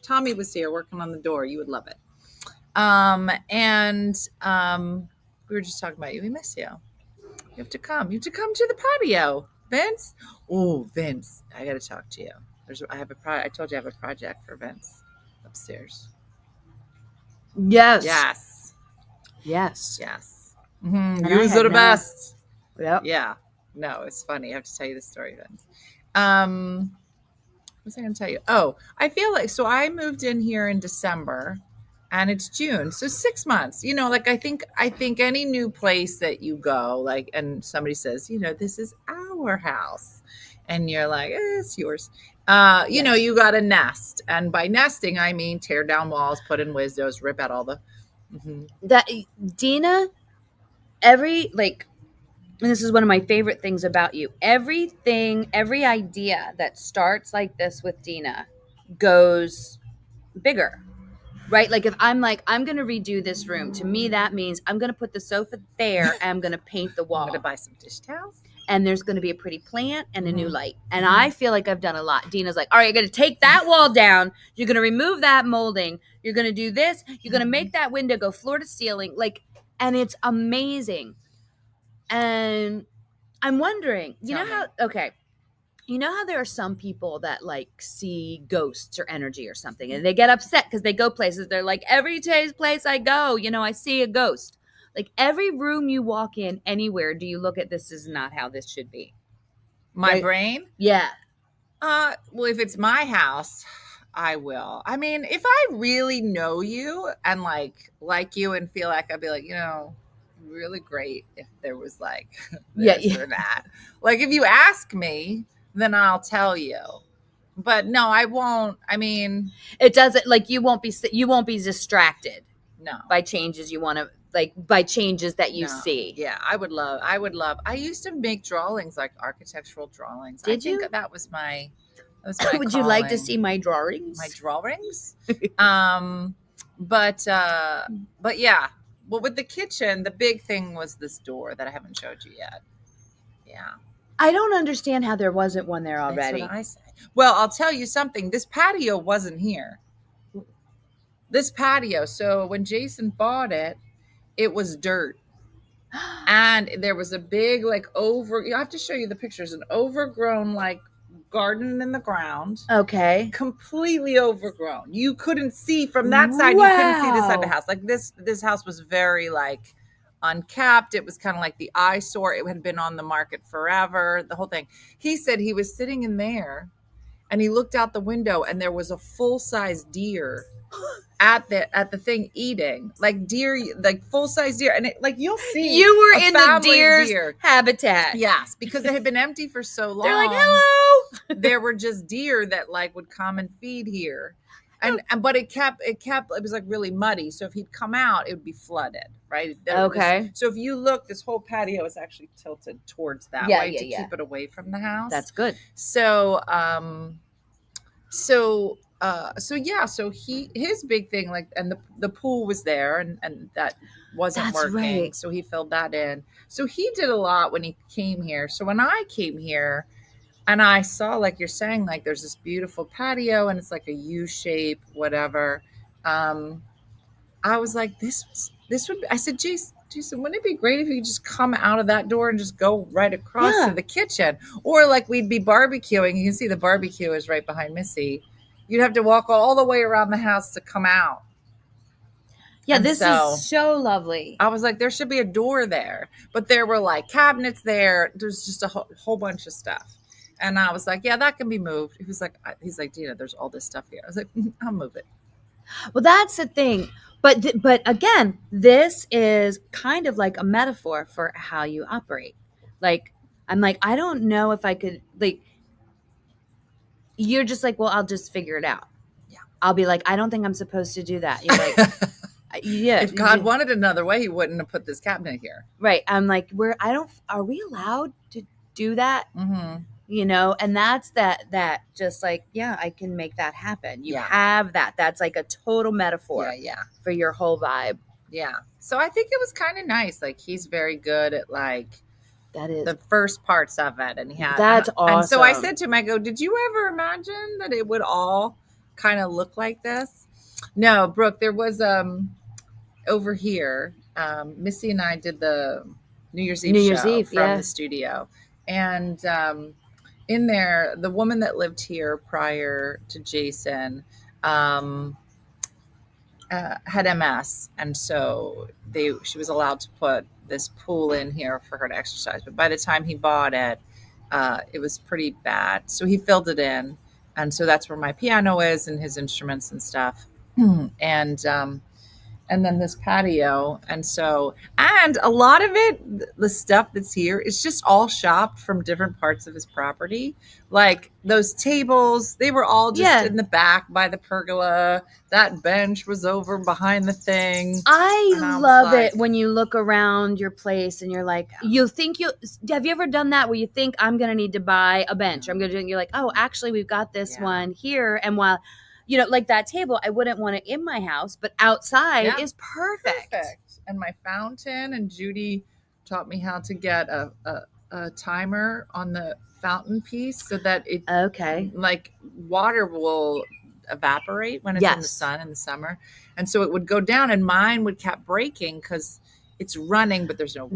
Tommy was here working on the door. You would love it. We were just talking about you. We miss you. You have to come. You have to come to the patio, Vince. Oh, Vince, I got to talk to you. I told you I have a project for Vince upstairs. Yes. Yes. Mm-hmm. And You I are had the no- best. Yep. Yeah. No, it's funny. I have to tell you the story, Vince. What was I going to tell you? Oh, I feel like, so I moved in here in December and it's June. So 6 months, like, I think any new place that you go, like, and somebody says, this is our house and you're like, it's yours. You got to nest. And by nesting, I mean, tear down walls, put in windows, rip out all the, That Dina, and this is one of my favorite things about you. Every idea that starts like this with Dina goes bigger, right? Like if I'm like, I'm going to redo this room, to me, that means I'm going to put the sofa there and I'm going to paint the wall. I'm going to buy some dish towels. And there's going to be a pretty plant and a new light. And I feel like I've done a lot. Dina's like, all right, you're going to take that wall down. You're going to remove that molding. You're going to do this. You're going to make that window go floor to ceiling. And it's amazing. And I'm wondering, you know how there are some people that like see ghosts or energy or something and they get upset because they go places. They're like, every place I go, I see a ghost. Like every room you walk in anywhere, do you look at this is not how this should be? My brain? Yeah. Well, if it's my house, I will. I mean, if I really know you and like you and feel like I'd be like, really great if there was like this or that. Like if you ask me, then I'll tell you. But no, I won't. I mean, it doesn't like you won't be distracted. No. By changes you want to by changes that you see. Yeah, I would love. I used to make drawings, like architectural drawings. Did you? That was my Would you like to see my drawings? My drawings? But yeah. Well, with the kitchen, the big thing was this door that I haven't showed you yet. Yeah. I don't understand how there wasn't one there already. That's what I say. Well, I'll tell you something. This patio wasn't here. This patio. So when Jason bought it, it was dirt. And there was a big, I have to show you the pictures, an overgrown, garden in the ground. Okay. Completely overgrown. You couldn't see from that side. Wow. You couldn't see this side of the house. Like this house was very unkept. It was kind of like the eyesore. It had been on the market forever. The whole thing. He said he was sitting in there and he looked out the window and there was a full-size deer at the thing eating, deer, full-size deer. And it, you'll see you were in the deer's habitat. Yes, because it had been empty for so long. They're like, hello. There were just deer that would come and feed here. But it was really muddy. So if he'd come out, it would be flooded, right? Okay. So if you look, this whole patio is actually tilted towards that way to keep it away from the house. That's good. So, so his big thing, and the pool was there and that wasn't working. Right. So he filled that in. So he did a lot when he came here. So when I came here and I saw, you're saying, there's this beautiful patio and it's like a U shape, whatever. I was like, this would be, I said, Jason, wouldn't it be great if you could just come out of that door and just go right across to the kitchen? Or we'd be barbecuing. You can see the barbecue is right behind Missy. You'd have to walk all the way around the house to come out. Yeah, And this is so lovely. I was like, there should be a door there, but there were like cabinets there. There's just a whole bunch of stuff. And I was like, yeah, that can be moved. He's like, Dina, there's all this stuff here. I was like, I'll move it. Well, that's the thing. But again, this is kind of like a metaphor for how you operate. Like, I'm like, I don't know if I could, like, you're just like, well, I'll just figure it out. Yeah. I'll be like, I don't think I'm supposed to do that. You're like, yeah. If God wanted another way, he wouldn't have put this cabinet here. Right. I'm like, are we allowed to do that? Mm-hmm. You know, and that's that just like, yeah, I can make that happen. You Yeah. have that. That's like a total metaphor Yeah. for your whole vibe. Yeah. So I think it was kind of nice. Like, he's very good at like That is the first parts of it. And he had That's awesome. And so I said to him, I go, did you ever imagine that it would all kind of look like this? No, Brooke, there was over here, Missy and I did the New Year's Eve show from the studio. And in there, the woman that lived here prior to Jason had MS, and so she was allowed to put this pool in here for her to exercise. But by the time he bought it, it was pretty bad. So he filled it in, and so that's where my piano is and his instruments and stuff. And then this patio. And a lot of it, the stuff that's here, is just all shopped from different parts of his property. Like those tables, they were all just in the back by the pergola. That bench was over behind the thing. I love it when you look around your place and you're like, have you ever done that where you think I'm going to need to buy a bench? You're like, oh, actually we've got this one here. And while, you know, like that table, I wouldn't want it in my house, but outside is perfect. And my fountain, and Judy taught me how to get a timer on the fountain piece so that it like water will evaporate when it's in the sun in the summer, and so it would go down, and mine would kept breaking because it's running, but there's no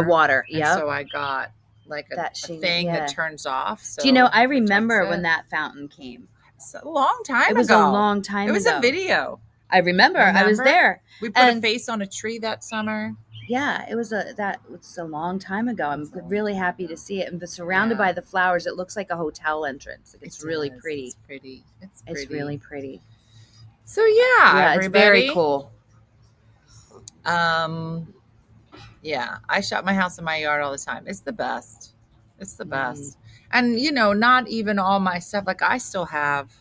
water. Yeah. So I got like a thing that turns off. So do you know? I remember when that fountain came. It's a long time ago. It was a long time ago. It was a video. I remember. I was there. We put a face on a tree that summer. Yeah, it was a long time ago. I'm really happy to see it. And surrounded by the flowers, it looks like a hotel entrance. It's really pretty. It's pretty. It's really pretty. So yeah, it's very cool. Yeah, I shop my house in my yard all the time. It's the best. It's the best. And you know, not even all my stuff. Like I still have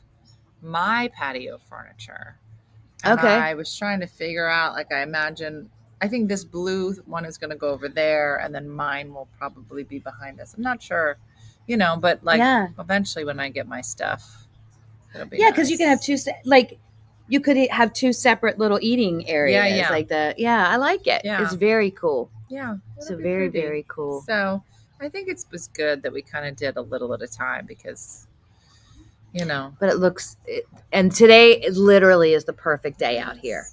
my patio furniture. And I was trying to figure out, like, I think this blue one is going to go over there, and then mine will probably be behind us. I'm not sure, you know, but like eventually when I get my stuff, it'll be because you can have you could have two separate little eating areas. I like it. Yeah. It's very cool. Yeah. It's very, very cool. So I think it was good that we kind of did a little at a time because, you know. But and today it literally is the perfect day out here.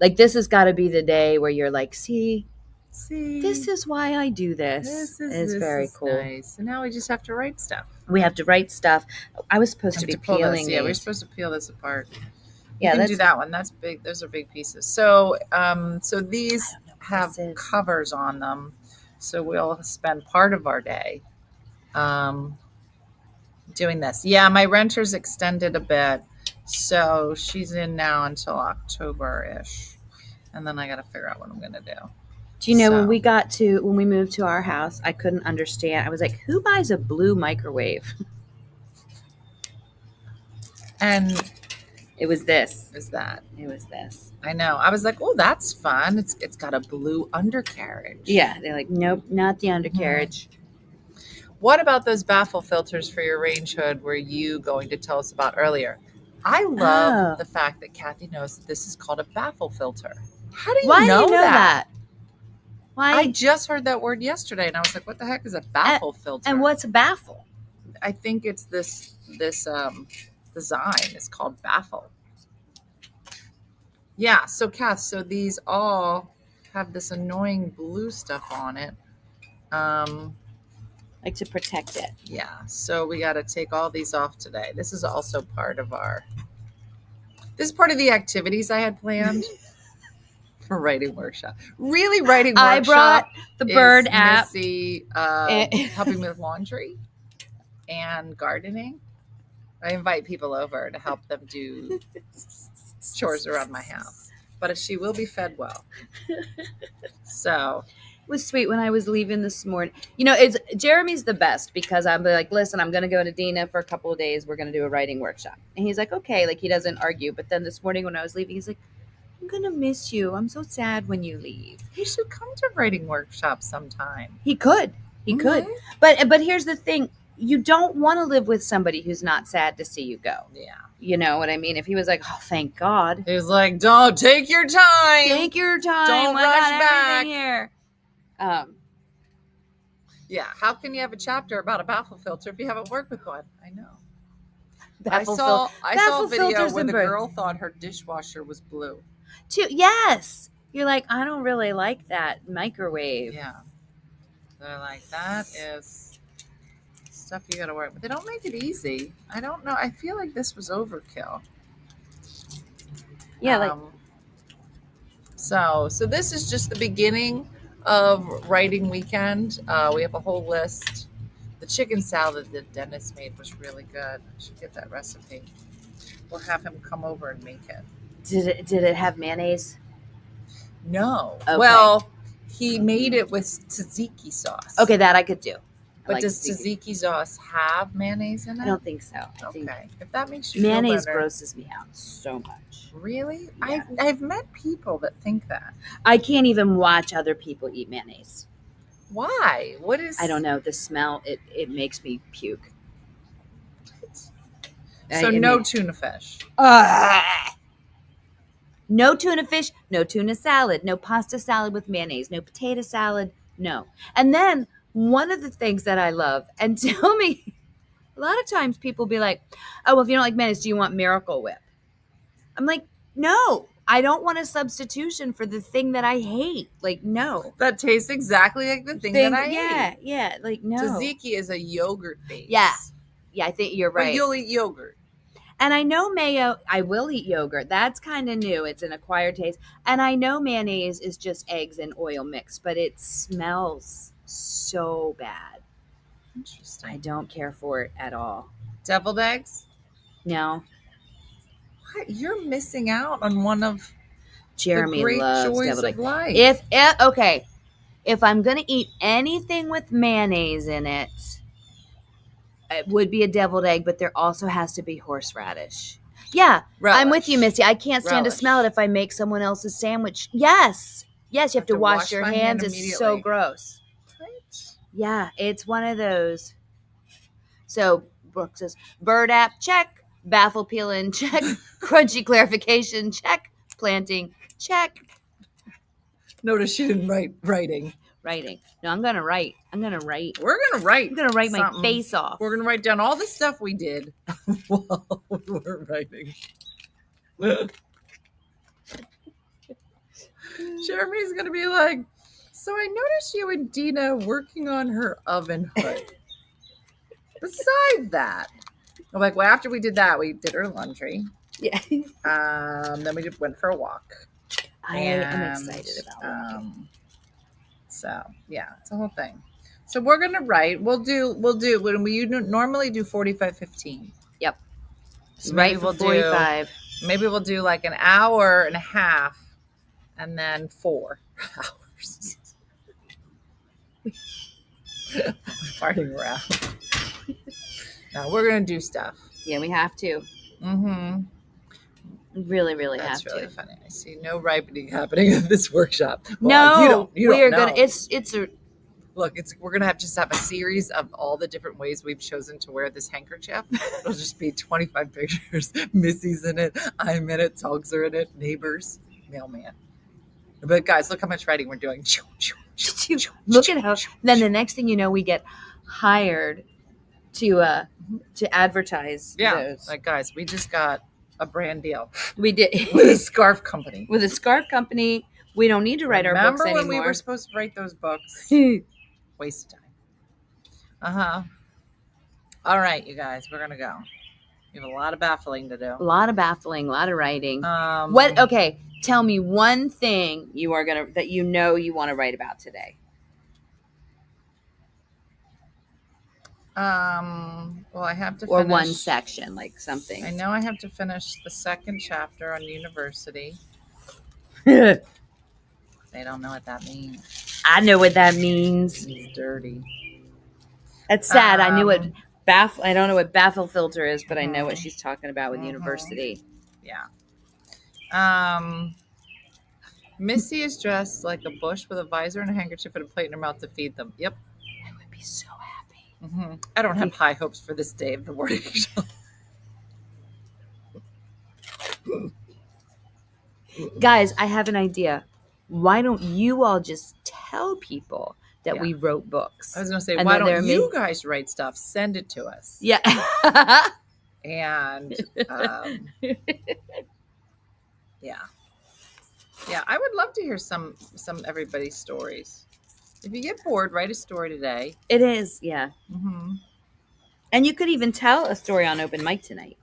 Like this has got to be the day where you're like, see, this is why I do this. It's very cool. Nice. And now we just have to write stuff. We have to write stuff. I was supposed to be peeling these. Yeah, we're supposed to peel this apart. Yeah, let's do that one. That's big. Those are big pieces. So, so these have covers on them. So we'll spend part of our day doing this. Yeah, my renter's extended a bit. So she's in now until October-ish. And then I got to figure out what I'm going to do. Do you know, when we moved to our house, I couldn't understand. I was like, who buys a blue microwave? And it was this. It was this. I know. I was like, oh, that's fun. It's got a blue undercarriage. Yeah. They're like, nope, not the undercarriage. What about those baffle filters for your range hood were you going to tell us about earlier? I love the fact that Kathy knows that this is called a baffle filter. How do you know that? Why? I just heard that word yesterday, and I was like, what the heck is a baffle filter? And what's a baffle? I think it's this design. It's called baffle. Yeah, so Kath, these all have this annoying blue stuff on it. Like to protect it. Yeah, so we got to take all these off today. This is also part of the activities I had planned for writing workshop. Really writing I workshop. brought the bird is app. Missy, helping me with laundry and gardening. I invite people over to help them do chores around my house, but she will be fed well. So It was sweet when I was leaving this morning. You know, it's Jeremy's the best because I'm like, listen, I'm going to go to Dina for a couple of days. We're going to do a writing workshop. And he's like, okay, like he doesn't argue. But then this morning when I was leaving, he's like, I'm going to miss you. I'm so sad when you leave. he should come to writing workshop sometime. He could. He could. But here's the thing. You don't want to live with somebody who's not sad to see you go. Yeah. You know what I mean? If he was like, oh, thank God. He was like, don't take your time. Take your time. Don't I rush got back. everything here. Yeah. How can you have a chapter about a baffle filter if you haven't worked with one? I know. Baffle I saw a video filters where and the bird. girl thought her dishwasher was blue. Yes. You're like, I don't really like that microwave. Yeah. They're like, that is stuff you got to work with. They don't make it easy. I don't know. I feel like this was overkill. Yeah, So this is just the beginning of writing weekend. We have a whole list. The chicken salad that Dennis made was really good. I should get that recipe. We'll have him come over and make it. Did it have mayonnaise? No. Okay. Well, he made it with tzatziki sauce. Okay, that I could do. But does tzatziki sauce have mayonnaise in it? I don't think so. I think Okay. If that makes you feel mayonnaise better. grosses me out so much. Really? Yeah. I've met people that think that. I can't even watch other people eat mayonnaise. Why? What is? I don't know. The smell, it makes me puke. So no tuna fish. No tuna fish, no tuna salad, no pasta salad with mayonnaise, no potato salad, no. And then one of the things that I love, and tell me, a lot of times people be like, oh, well, if you don't like mayonnaise, do you want Miracle Whip? I'm like, no, I don't want a substitution for the thing that I hate. Like, no. That tastes exactly like the thing that I hate. Yeah, like, no. Tzatziki is a yogurt base. Yeah, I think you're right. But you'll eat yogurt. And I know mayo, I will eat yogurt. That's kind of new. It's an acquired taste. And I know mayonnaise is just eggs and oil mixed, but it smells so bad. Interesting. I don't care for it at all. Deviled eggs? No. What? You're missing out on one of Jeremy the great loves joys deviled of eggs. life. If I'm going to eat anything with mayonnaise in it, it would be a deviled egg, but there also has to be horseradish. Yeah, Relish. I'm with you, Missy. I can't stand to Relish. smell it if I make someone else's sandwich. Yes, you have to wash your my hands. hand It's so immediately. gross. Right? Yeah, it's one of those. So Brooke says, bird app, check. Baffle peeling, check. Crunchy clarification, check. Planting, check. Notice she didn't write writing. Writing. No, I'm going to write. We're gonna write. I'm going to write my something. face off. We're gonna write down all the stuff we did while we're writing. Jeremy's gonna be like, so I noticed you and Dina working on her oven hood. Besides that, I'm like, well, after we did that, we did her laundry. Yeah. Then we went for a walk. I am excited about it. So yeah, it's a whole thing. So we're gonna write. We'll do when we normally do 45-15. Yep. So Right maybe for we'll 45. Maybe we'll do like an hour and a half, and then 4 hours. Farting around. No, we're gonna do stuff. Yeah, we have to. Mm-hmm. Really, really That's have really to. funny. I see no ripening happening at this workshop. No, you we are don't gonna. know. It's a. Look, we're gonna have a series of all the different ways we've chosen to wear this handkerchief. It'll just be 25 pictures. Missy's in it. I'm in it. Dogs are in it. Neighbors. Mailman. But guys, look how much writing we're doing. Look at how. Then the next thing you know, we get hired to advertise. Yeah, those. like guys, we just got a brand deal We did with a scarf company. with a scarf company. We don't need to write our books Remember when anymore. we were supposed to write those books? Waste of time. All right, you guys, we're gonna go. You have a lot of baffling to do. A lot of baffling, a lot of writing. Um, What? Okay, tell me one thing you want to write about today. Well, I have to Or finish one section, like something. I know I have to finish the second chapter on university. I They don't know what that means. know what that means. It's dirty. That's sad. I knew what Um, I don't know what baffle filter is, but I know what she's talking about with university. Yeah. Missy is dressed like a bush with a visor and a handkerchief and a plate in her mouth to feed them. Yep. I would be so happy. I don't have high hopes for this day of the morning show. Guys, I have an idea. Why don't you all just tell people that we wrote books? I was going to say, And why then don't you guys write stuff? Send it to us. Yeah. And yeah, I would love to hear some everybody's stories. If you get bored, write a story today. It is, yeah. And you could even tell a story on open mic tonight.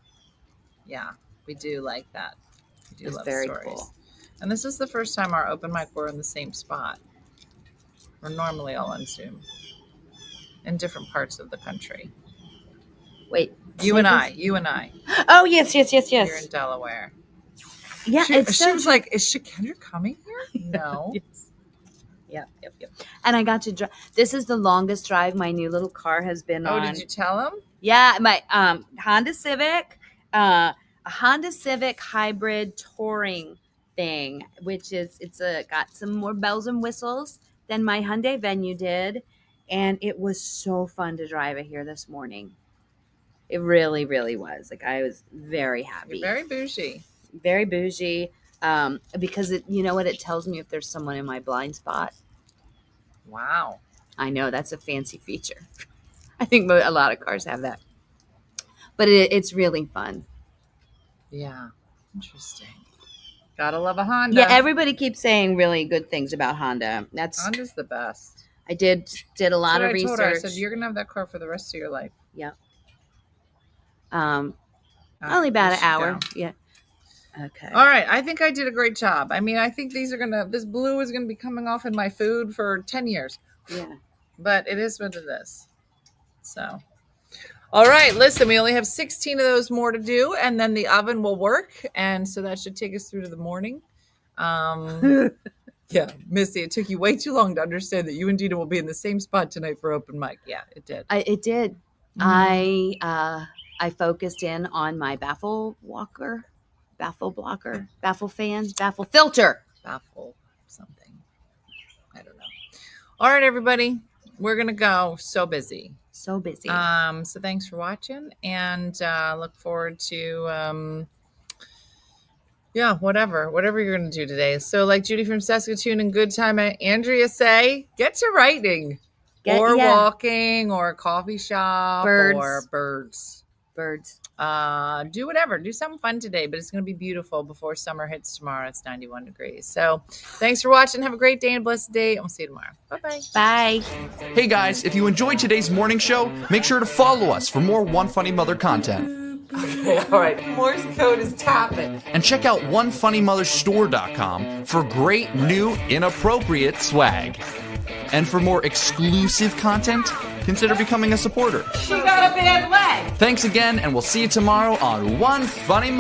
Yeah, we do like that. We do It's love very stories. cool. And this is the first time our open mic we're in the same spot. We're normally all on Zoom in different parts of the country. Wait. You and I. Oh, yes. You're in Delaware. Yeah, She was like, is Shakendra coming here? No. Yes. Yep. And I got to drive. This is the longest drive my new little car has been on. Oh, did you tell him? Yeah, my Honda Civic, a Honda Civic hybrid touring thing, which is got some more bells and whistles than my Hyundai Venue did, and it was so fun to drive it here this morning. It really, really was. Like, I was very happy. You're very bougie. Very bougie, because you know what? It tells me if there's someone in my blind spot. Wow. I know, that's a fancy feature. I think a lot of cars have that. But it's really fun. Yeah. Interesting. Gotta love a Honda. Yeah, everybody keeps saying really good things about Honda. Honda's the best. I did a lot of I told her, I research. said, you're gonna have that car for the rest of your life. Yeah. Only about an hour. Down. Yeah. Okay. All right. I think I did a great job. I mean, I think this blue is gonna be coming off in my food for 10 years. Yeah. But it is what it is. So, all right. Listen, we only have 16 of those more to do, and then the oven will work, and so that should take us through to the morning. Yeah, Missy, it took you way too long to understand that you and Dina will be in the same spot tonight for open mic. Yeah, it did. It did. I focused in on my baffle blocker, baffle fan, baffle filter. Baffle something. I don't know. All right, everybody. We're going to go. So busy. So busy. So thanks for watching, and look forward to whatever you're going to do today. So like Judy from Saskatoon and Good Time and Andrea say, get to writing walking or a coffee shop or birds. Do whatever. Do something fun today, but it's going to be beautiful before summer hits tomorrow. It's 91 degrees. So thanks for watching. Have a great day and a blessed day. And we'll see you tomorrow. Bye-bye. Bye. Hey guys, if you enjoyed today's morning show, make sure to follow us for more One Funny Mother content. Okay, all right. Morse code is tapping. And check out OneFunnyMotherStore.com for great new inappropriate swag. And for more exclusive content, consider becoming a supporter. She got a bad leg. Thanks again, and we'll see you tomorrow on One Funny Mother.